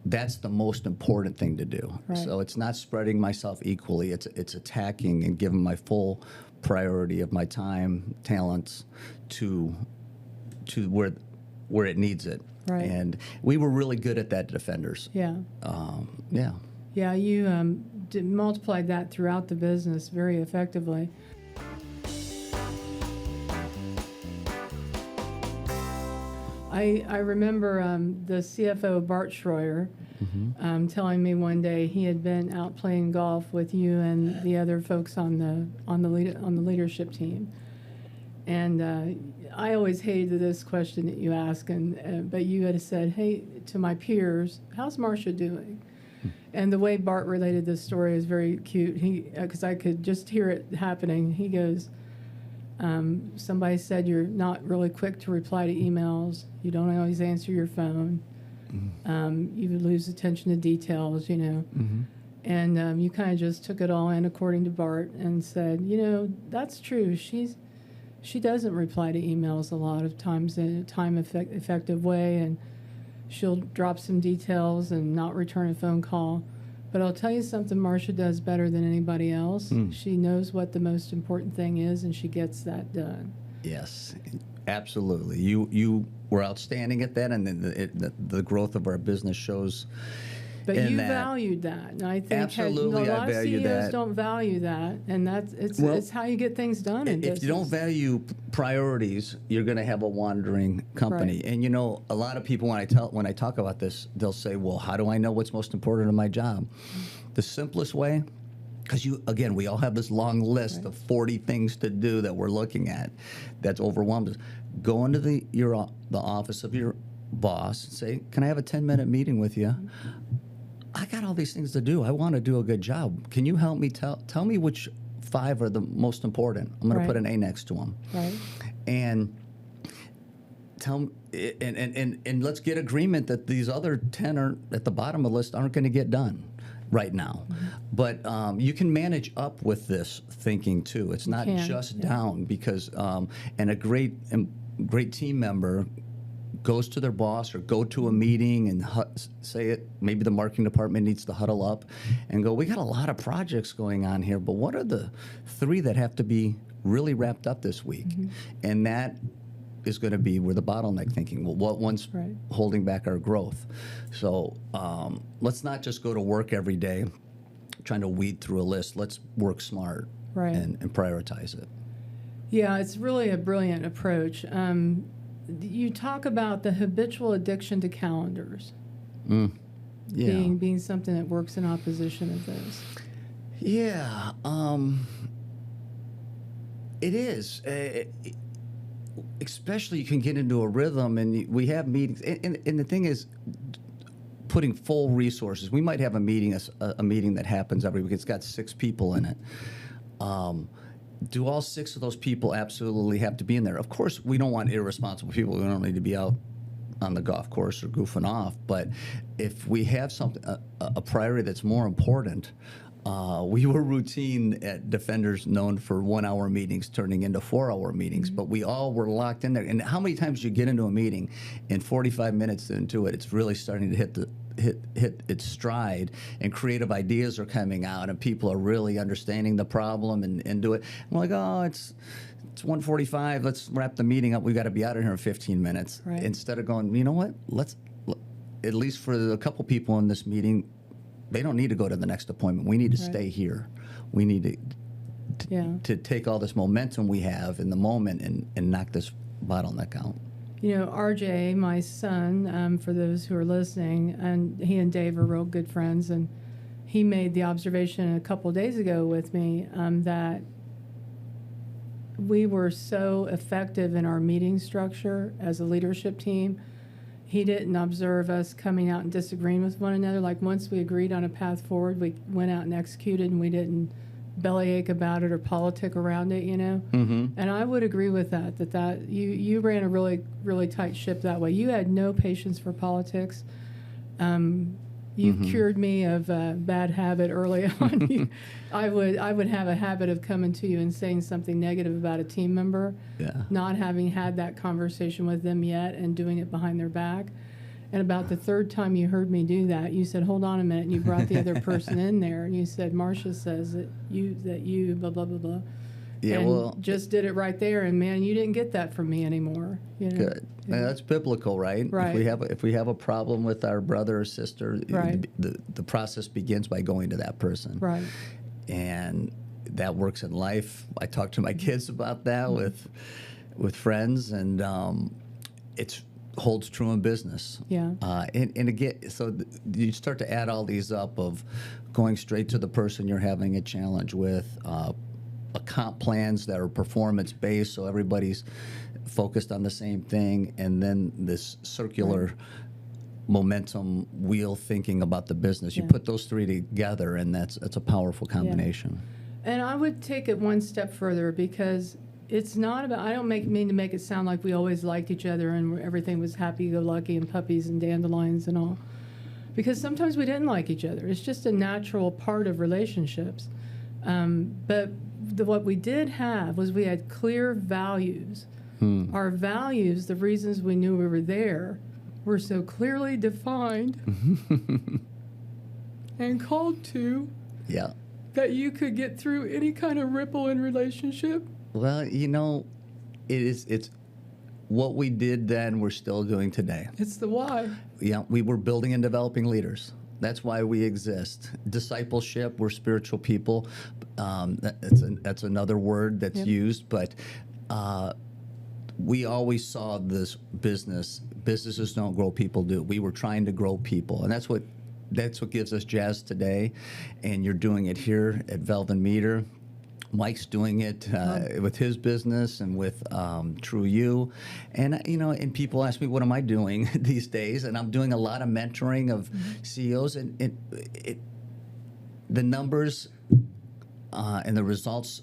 That's the most important thing to do. Right. So it's not spreading myself equally. It's attacking and giving my full priority of my time, talents to where it needs it. Right. And we were really good at that, Defenders. Yeah. Yeah. Yeah, you multiplied that throughout the business very effectively. I remember the CFO, Bart Schroyer, telling me one day he had been out playing golf with you and the other folks on the leadership team. And I always hated this question that you ask, but you had said, "Hey, to my peers, how's Marcia doing?" And the way Bart related this story is very cute. Because I could just hear it happening. He goes, somebody said you're not really quick to reply to emails. You don't always answer your phone. You would lose attention to details, And you kind of just took it all in according to Bart and said, that's true. She doesn't reply to emails a lot of times in a time-effective way, and she'll drop some details and not return a phone call. But I'll tell you something Marcia does better than anybody else. She knows what the most important thing is, and she gets that done. Yes, absolutely. You were outstanding at that, and then the growth of our business shows. But you valued that, and I think absolutely, a lot I value of CEOs that. Don't value that, and it's how you get things done in business. If you don't value priorities, you're going to have a wandering company. Right. And a lot of people when I talk about this, they'll say, "Well, how do I know what's most important in my job?" The simplest way, because we all have this long list of 40 things to do that we're looking at, that's overwhelmed us. Go into the office of your boss and say, "Can I have a 10-minute meeting with you? I got all these things to do. I want to do a good job. Can you help me tell me which 5 are the most important? I'm going to put an A next to them." Right. And and let's get agreement that these other 10 are at the bottom of the list aren't going to get done right now. But you can manage up with this thinking too. It's not just down, because and a great team member goes to their boss or go to a meeting and say it. Maybe the marketing department needs to huddle up and go, "We got a lot of projects going on here, but what are the 3 that have to be really wrapped up this week?" And that is going to be where the bottleneck thinking. Well, what one's holding back our growth? So let's not just go to work every day trying to weed through a list. Let's work smart and prioritize it. Yeah, it's really a brilliant approach. You talk about the habitual addiction to calendars being something that works in opposition of this. Yeah, it is. Especially you can get into a rhythm, and we have meetings. And the thing is, putting full resources. We might have a meeting that happens every week. It's got 6 people in it. Do all 6 of those people absolutely have to be in there? Of course, we don't want irresponsible people. We don't need to be out on the golf course or goofing off. But if we have something, a priority that's more important, we were routine at Defenders, known for 1-hour meetings turning into 4-hour meetings. But we all were locked in there. And how many times you get into a meeting and 45 minutes into it, it's really starting to hit its stride, and creative ideas are coming out, and people are really understanding the problem and do it. I'm like, "Oh, it's 1:45. Let's wrap the meeting up. We got to be out of here in 15 minutes." Right. Instead of going, "You know what? Let's at least for a couple people in this meeting, they don't need to go to the next appointment. We need to stay here. We need to take all this momentum we have in the moment and knock this bottleneck out." RJ, my son, for those who are listening, and he and Dave are real good friends, and he made the observation a couple days ago with me that we were so effective in our meeting structure as a leadership team. He didn't observe us coming out and disagreeing with one another. Like, once we agreed on a path forward, we went out and executed, and we didn't bellyache about it or politic around it, And I would agree with that you ran a really, really tight ship that way. You had no patience for politics. You cured me of a bad habit early on. I would have a habit of coming to you and saying something negative about a team member, not having had that conversation with them yet and doing it behind their back. And about the third time you heard me do that, you said, "Hold on a minute," and you brought the other person in there, and you said, "Marcia says that you blah blah blah blah." Yeah, and just did it right there, and man, you didn't get that from me anymore. Good. Yeah. That's biblical, right? Right. If we have a problem with our brother or sister, the process begins by going to that person. Right. And that works in life. I talk to my kids about that with friends, and it's holds true in business. Yeah. And again, so you start to add all these up of going straight to the person you're having a challenge with, comp plans that are performance based, so everybody's focused on the same thing, and then this circular momentum wheel thinking about the business. You put those three together, and that's a powerful combination. Yeah. And I would take it one step further, because it's not about, I don't mean to make it sound like we always liked each other and everything was happy-go-lucky and puppies and dandelions and all, because sometimes we didn't like each other. It's just a natural part of relationships. But what we did have was we had clear values. Our values, the reasons we knew we were there, were so clearly defined and called to that you could get through any kind of ripple in relationship. Well, it's what we did then we're still doing today. It's the why. Yeah, we were building and developing leaders. That's why we exist. Discipleship, we're spiritual people. That's another word that's used, but we always saw this businesses don't grow, people do. We were trying to grow people, and that's what gives us jazz today. And you're doing it here at Valve+Meter. Mike's doing it with his business and with True You, and and people ask me, what am I doing these days? And I'm doing a lot of mentoring of CEOs, and the numbers and the results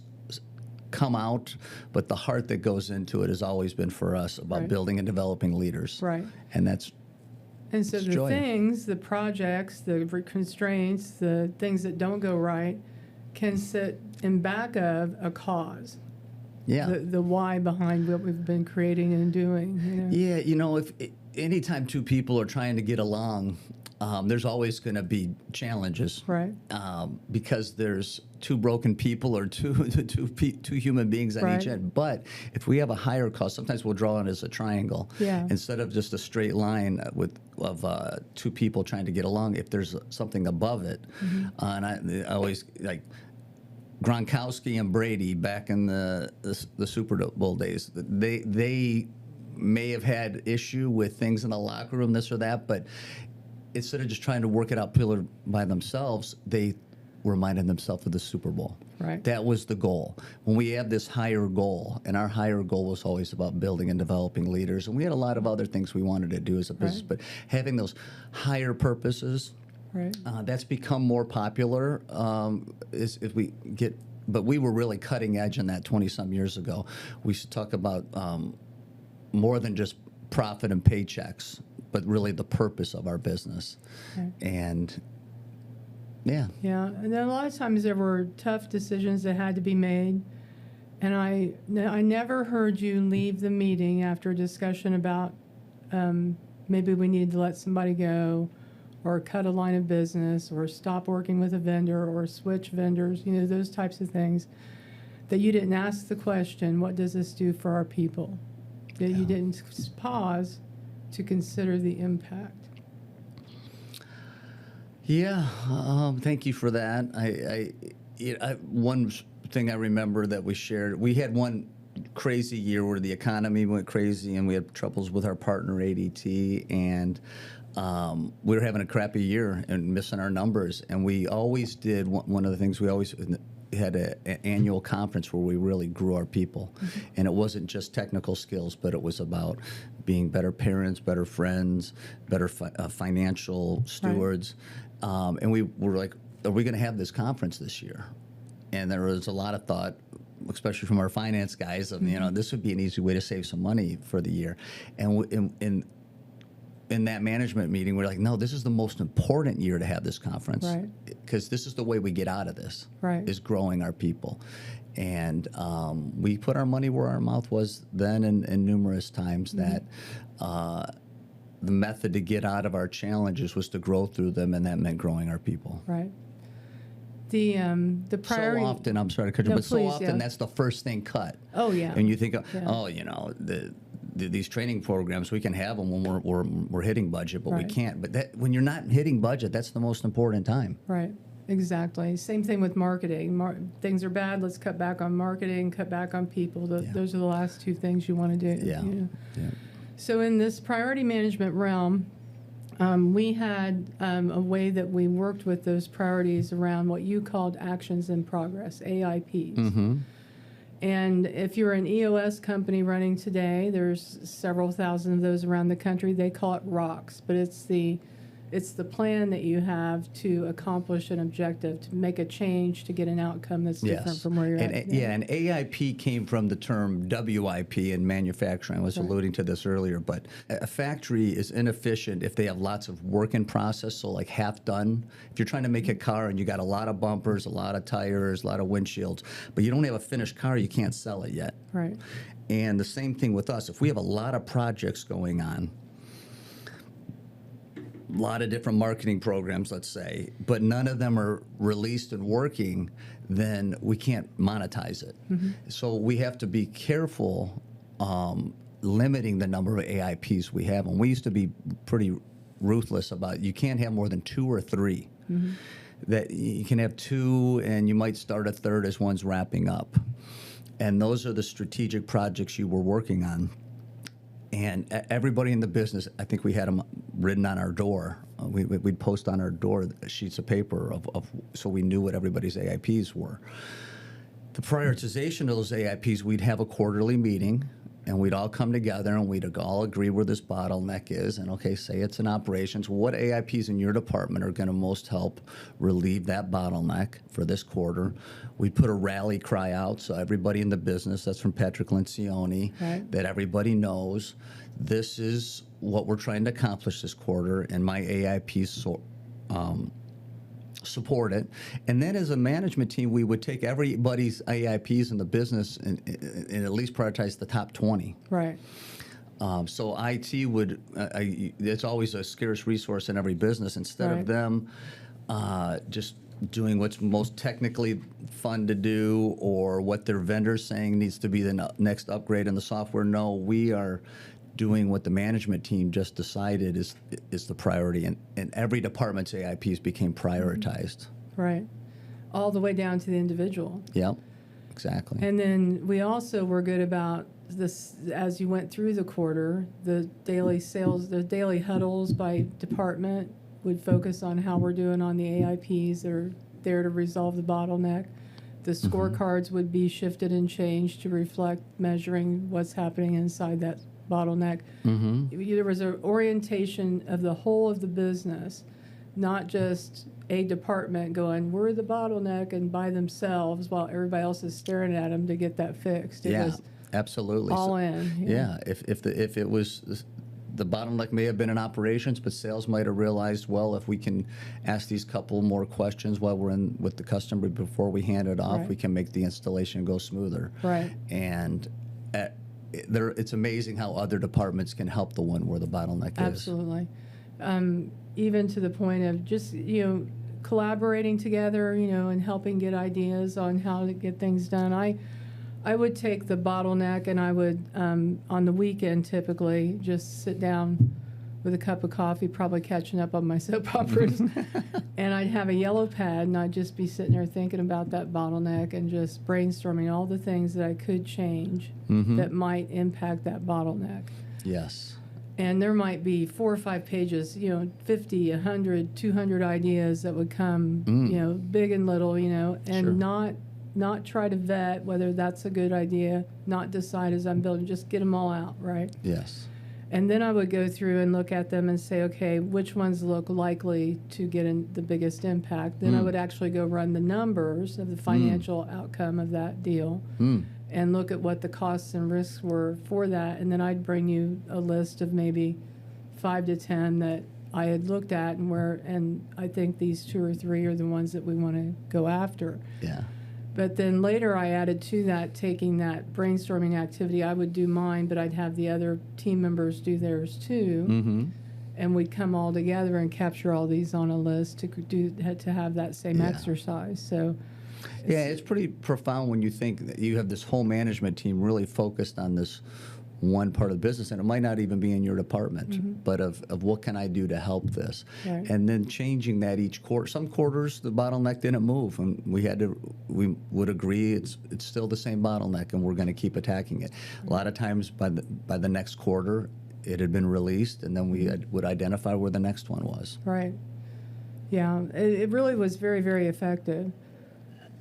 come out, but the heart that goes into it has always been for us about building and developing leaders. Right. And that's so the joy. Things, the projects, the constraints, the things that don't go right can sit in back of a cause. Yeah. The why behind what we've been creating and doing. Yeah, if anytime two people are trying to get along, there's always going to be challenges. Right. Because there's two broken people or two human beings on each end. But if we have a higher cause, sometimes we'll draw it as a triangle instead of just a straight line of two people trying to get along. If there's something above it, and I always like Gronkowski and Brady back in the Super Bowl days. They may have had issue with things in the locker room, this or that, but instead of just trying to work it out pillar by themselves, they reminded themselves of the Super Bowl. Right. That was the goal. When we have this higher goal, and our higher goal was always about building and developing leaders, and we had a lot of other things we wanted to do as a business, but having those higher purposes, that's become more popular as we get. But we were really cutting edge in that 20-some years ago. We used to talk about more than just profit and paychecks, but really the purpose of our business. And and then a lot of times there were tough decisions that had to be made, and I never heard you leave the meeting after a discussion about maybe we need to let somebody go, or cut a line of business, or stop working with a vendor, or switch vendors, those types of things, that you didn't ask the question, what does this do for our people? That you didn't pause to consider the impact. Yeah, thank you for that. One thing I remember that we shared, we had one crazy year where the economy went crazy and we had troubles with our partner ADT, and we were having a crappy year and missing our numbers. And we always did, one of the things we always had an annual conference where we really grew our people. And it wasn't just technical skills, but it was about being better parents, better friends, better financial stewards. And we were like, are we going to have this conference this year? And there was a lot of thought, especially from our finance guys, of, you know, this would be an easy way to save some money for the year. And in that management meeting, we're like, no, this is the most important year to have this conference. Right. Because this is the way we get out of this, Right. is growing our people. And we put our money where our mouth was then and numerous times that the method to get out of our challenges was to grow through them, and that meant growing our people. Right. The priority. So often, I'm sorry to cut you, No, but so please, often that's the first thing cut. Oh, yeah. And you think, Yeah. oh, you know, these training programs, we can have them when we're hitting budget, but we Right. can't. But that, when you're not hitting budget, that's the most important time. Right. Exactly. Same thing with marketing. Things are bad. Let's cut back on marketing. Cut back on people. Those are the last two things you want to do. Yeah. You know? Yeah. So in this priority management realm, we had a way that we worked with those priorities around what you called actions in progress, AIPs. Mm-hmm. And if you're an EOS company running today, there's several thousand of those around the country. They call it ROCs, but it's the plan that you have to accomplish an objective, to make a change, to get an outcome that's different from where you're at. Yeah, and AIP came from the term WIP in manufacturing. I was alluding to this earlier, but a factory is inefficient if they have lots of work in process, so like half done. If you're trying to make a car and you got a lot of bumpers, a lot of tires, a lot of windshields, but you don't have a finished car, you can't sell it yet. Right. And the same thing with us. If we have a lot of projects going on, a lot of different marketing programs, let's say, but none of them are released and working, then we can't monetize it. So we have to be careful limiting the number of AIPs we have. And we used to be pretty ruthless about, you can't have more than 2 or 3. That you can have 2 and you might start a third as one's wrapping up. And those are the strategic projects you were working on. And everybody in the business, I think we had them written on our door. We'd post on our door sheets of paper so we knew what everybody's AIPs were. The prioritization of those AIPs, we'd have a quarterly meeting, and we'd all come together and we'd all agree where this bottleneck is. And okay, say it's in operations. What AIPs in your department are going to most help relieve that bottleneck for this quarter? We'd put a rally cry out so everybody in the business, that's from Patrick Lencioni, Right. that everybody knows this is what we're trying to accomplish this quarter, and my AIPs support it. And then as a management team, we would take everybody's AIPs in the business and at least prioritize the top 20. Right. So IT would, it's always a scarce resource in every business. Instead Right. of them just doing what's most technically fun to do or what their vendor's saying needs to be the next upgrade in the software, no, we are doing what the management team just decided is the priority, and every department's AIPs became prioritized. Right. All the way down to the individual. Yep, exactly. And then we also were good about this, as you went through the quarter, the daily sales, the daily huddles by department would focus on how we're doing on the AIPs that are there to resolve the bottleneck. The scorecards would be shifted and changed to reflect measuring what's happening inside that bottleneck. There was an orientation of the whole of the business, not just a department going, we're the bottleneck, and by themselves while everybody else is staring at them to get that fixed. It was absolutely. all in. Yeah, if it was, the bottleneck may have been in operations, but sales might have realized, well, if we can ask these couple more questions while we're in with the customer before we hand it off, Right. we can make the installation go smoother. Right. And it's amazing how other departments can help the one where the bottleneck is. Absolutely. Even to the point of just, collaborating together, and helping get ideas on how to get things done. I would take the bottleneck and I would, on the weekend typically, just sit down with a cup of coffee, probably catching up on my soap operas, and I'd have a yellow pad and I'd just be sitting there thinking about that bottleneck and just brainstorming all the things that I could change that might impact that bottleneck. Yes. And there might be 4 or 5 pages, 50, 100, 200 ideas that would come, big and little, and Sure. not try to vet whether that's a good idea, not decide as I'm building, just get them all out, right? Yes. And then I would go through and look at them and say, okay, which ones look likely to get in the biggest impact? Then I would actually go run the numbers of the financial outcome of that deal and look at what the costs and risks were for that. And then I'd bring you a list of maybe 5 to 10 that I had looked at and I think these 2 or 3 are the ones that we want to go after. Yeah. But then later I added to that, taking that brainstorming activity. I would do mine, but I'd have the other team members do theirs too. And we'd come all together and capture all these on a list to have that same exercise. So, it's pretty profound when you think that you have this whole management team really focused on this one part of the business, and it might not even be in your department, but of what can I do to help this, and then changing that each quarter. Some quarters the bottleneck didn't move, and we would agree it's still the same bottleneck, and we're going to keep attacking it. A lot of times by the next quarter, it had been released, and then we would identify where the next one was. Right. Yeah, it really was very, very effective.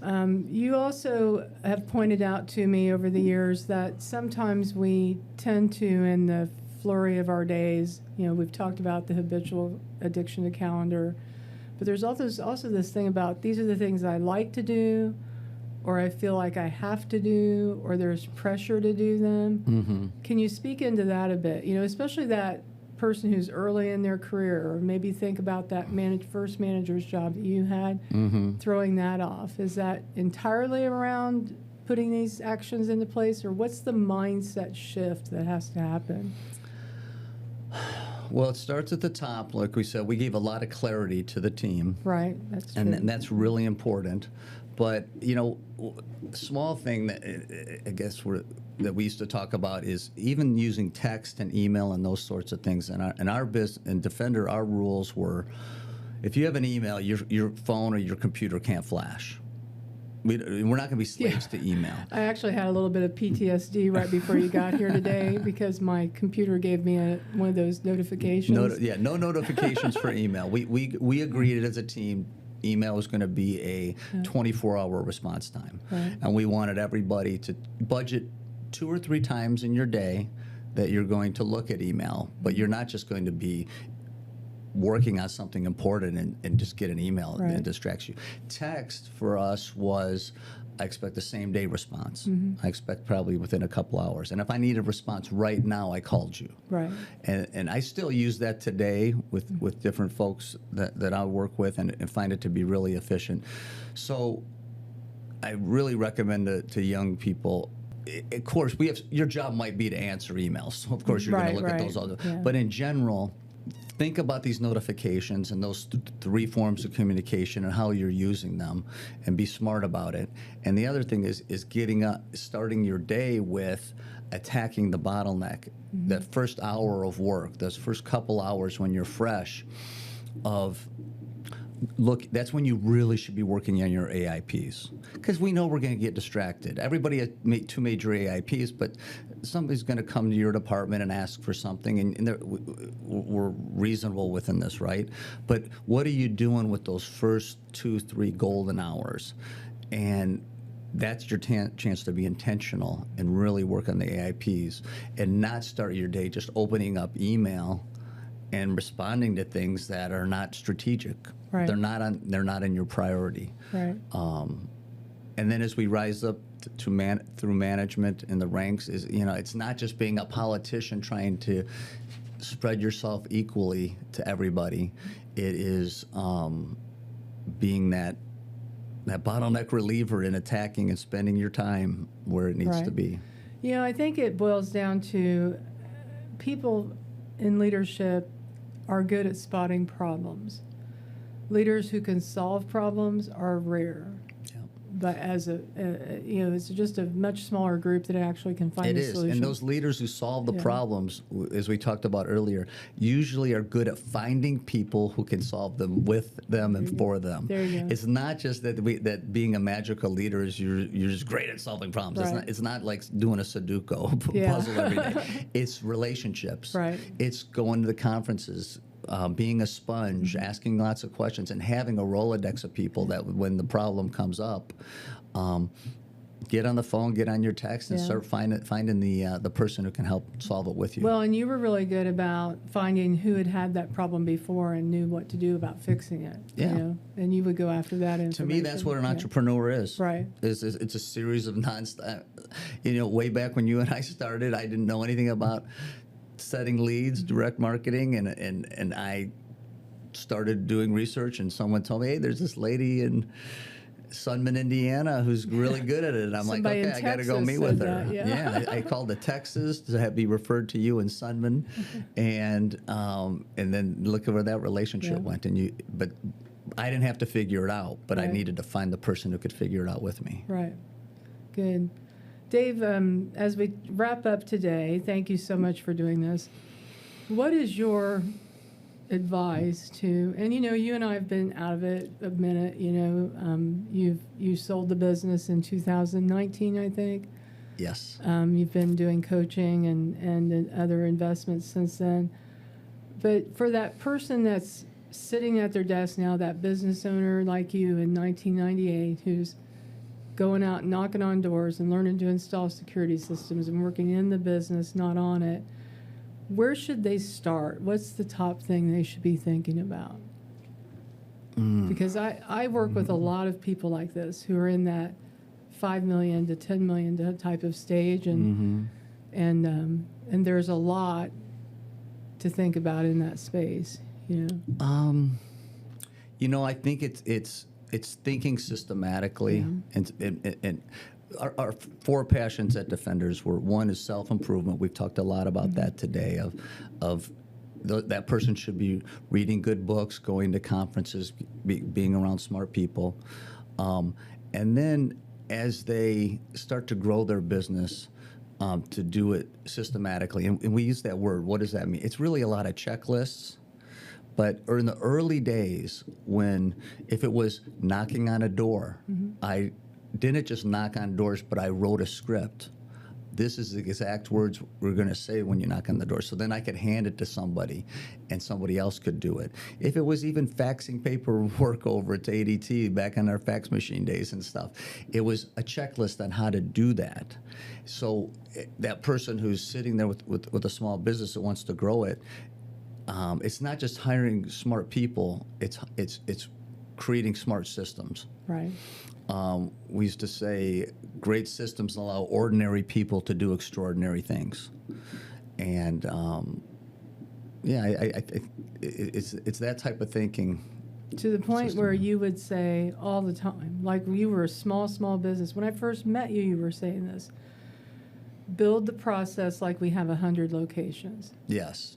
You also have pointed out to me over the years that sometimes we tend to, in the flurry of our days, we've talked about the habitual addiction to calendar, but there's also this thing about these are the things I like to do, or I feel like I have to do, or there's pressure to do them. Can you speak into that a bit? Especially that person who's early in their career, or maybe think about that first manager's job that you had, throwing that off. Is that entirely around putting these actions into place, or what's the mindset shift that has to happen? Well, it starts at the top. Like we said, we gave a lot of clarity to the team. Right, that's true. And that's really important. But, small thing that I guess that we used to talk about is even using text and email and those sorts of things. And our business, in Defender, our rules were, if you have an email, your phone or your computer can't flash. We're not going to be slaves to email. I actually had a little bit of PTSD right before you got here today because my computer gave me one of those notifications. No notifications for email. We agreed as a team. Email was going to be a 24-hour response time. Right. And we wanted everybody to budget 2 or 3 times in your day that you're going to look at email, but you're not just going to be working on something important and just get an email and it distracts you. Text for us was, I expect the same day response. I expect probably within a couple hours. And if I need a response right now, I called you. Right. And I still use that today with different folks that I work with and find it to be really efficient. So I really recommend to young people, of course, your job might be to answer emails. So of course you're going to look at those other. Yeah. But in general, think about these notifications and those 3 forms of communication and how you're using them, and be smart about it. And the other thing is starting your day with attacking the bottleneck. That first hour of work, those first couple hours when you're fresh, that's when you really should be working on your AIPs, because we know we're going to get distracted. Everybody has 2 major AIPs, but somebody's going to come to your department and ask for something, and we're reasonable within this, right? But what are you doing with those first 2-3 golden hours? And that's your chance to be intentional and really work on the AIPs, and not start your day just opening up email and responding to things that are not strategic. Right. They're not in your priority. Right. And then as we rise up through management in the ranks, it's not just being a politician trying to spread yourself equally to everybody. It is being that bottleneck reliever in attacking and spending your time where it needs to be. I think it boils down to people in leadership are good at spotting problems. Leaders who can solve problems are rare. Yeah. But as it's just a much smaller group that actually can find a solution. And those leaders who solve the problems, as we talked about earlier, usually are good at finding people who can solve them with them and for them. There you go. It's not just that being a magical leader is you're just great at solving problems. Right. It's not like doing a Sudoku puzzle every day. It's relationships. Right. It's going to the conferences. Being a sponge, asking lots of questions, and having a Rolodex of people that when the problem comes up, get on the phone, get on your text, and Yeah. start finding the person who can help solve it with you. Well, and you were really good about finding who had had that problem before and knew what to do about fixing it. Yeah. You know? And you would go after that information. To me, that's what an Yeah. entrepreneur is. Right. It's a series of nonstop. Way back when you and I started, I didn't know anything about setting leads, direct marketing, and I started doing research, and someone told me, hey, there's this lady in Sunman, Indiana, who's really good at it. And I'm like, Somebody okay, in I got to go Texas meet with said her. that, yeah. I called to Texas to be referred to you in Sunman, and then look at where that relationship went. But I didn't have to figure it out, but I Right. needed to find the person who could figure it out with me. Right. Good. Dave, as we wrap up today, thank you so much for doing this. What is your advice to, and you and I have been out of it a minute, you sold the business in 2019, I think. Yes. You've been doing coaching and other investments since then. But for that person that's sitting at their desk now, that business owner like you in 1998 who's going out and knocking on doors and learning to install security systems and working in the business, not on it, where should they start? What's the top thing they should be thinking about? Because I work with a lot of people like this who are in that 5 million to 10 million type of stage, and there's a lot to think about in that space. I think it's thinking systematically, and our four passions at Defenders were, one is self-improvement. We've talked a lot about that today, that person should be reading good books, going to conferences, being around smart people. And then as they start to grow their business, to do it systematically. And we use that word. What does that mean? It's really a lot of checklists. But in the early days, if it was knocking on a door, I didn't just knock on doors, but I wrote a script. This is the exact words we're going to say when you knock on the door. So then I could hand it to somebody, and somebody else could do it. If it was even faxing paperwork over to ADT back in our fax machine days and stuff, it was a checklist on how to do that. So that person who's sitting there with a small business that wants to grow it, it's not just hiring smart people. It's creating smart systems. Right. We used to say great systems allow ordinary people to do extraordinary things, and it's that type of thinking. To the point system. where you would say all the time, like you were a small business. When I first met you, you were saying this. Build the process like we have 100 locations. Yes.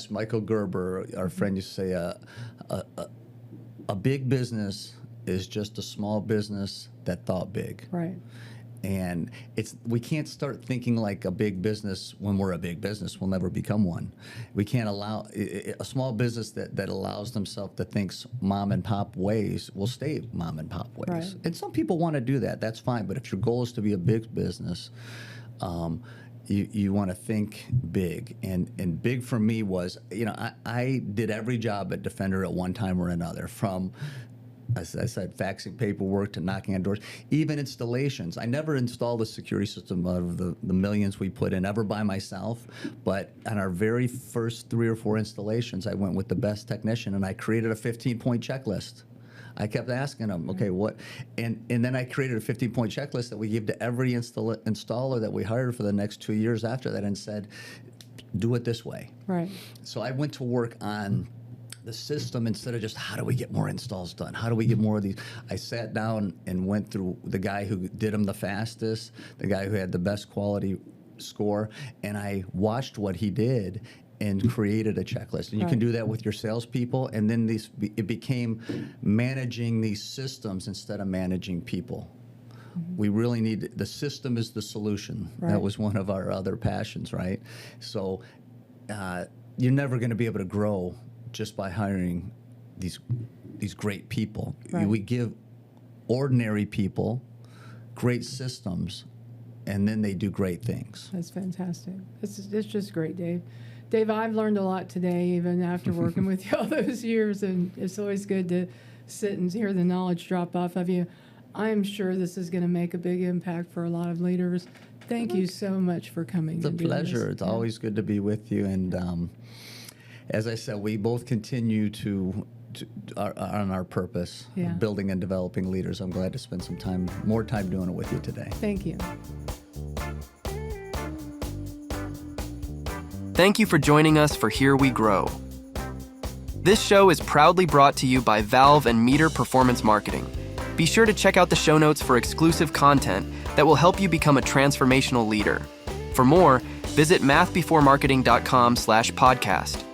Michael Gerber, our friend, used to say a big business is just a small business that thought big. Right. And we can't start thinking like a big business when we're a big business. We'll never become one. We can't allow a small business that allows themselves to think mom and pop ways will stay mom and pop ways. Right. And some people want to do that. That's fine. But if your goal is to be a big business, you want to think big. And big for me was, I did every job at Defender at one time or another, from, as I said, faxing paperwork to knocking on doors, even installations. I never installed a security system out of the millions we put in ever by myself, but on our very first 3 or 4 installations, I went with the best technician, and I created a 15-point checklist. I kept asking them, okay, what? And then I created a 15-point checklist that we gave to every installer that we hired for the next 2 years after that, and said, do it this way. Right. So I went to work on the system instead of just how do we get more installs done? How do we get more of these? I sat down and went through the guy who did them the fastest, the guy who had the best quality score, and I watched what he did and created a checklist. And you can do that with your salespeople, and then it became managing these systems instead of managing people. We really need, the system is the solution. Right. That was one of our other passions, right? So you're never going to be able to grow just by hiring these great people. Right. We give ordinary people great systems, and then they do great things. That's fantastic. It's just great, Dave. Dave, I've learned a lot today, even after working with you all those years, and it's always good to sit and hear the knowledge drop off of you. I'm sure this is going to make a big impact for a lot of leaders. Thank you so much for coming. It's a pleasure. It's always good to be with you. And as I said, we both continue to on our purpose, building and developing leaders. I'm glad to spend some more time doing it with you today. Thank you. Thank you for joining us for Here We Grow. This show is proudly brought to you by Valve+Meter Performance Marketing. Be sure to check out the show notes for exclusive content that will help you become a transformational leader. For more, visit mathbeforemarketing.com/podcast.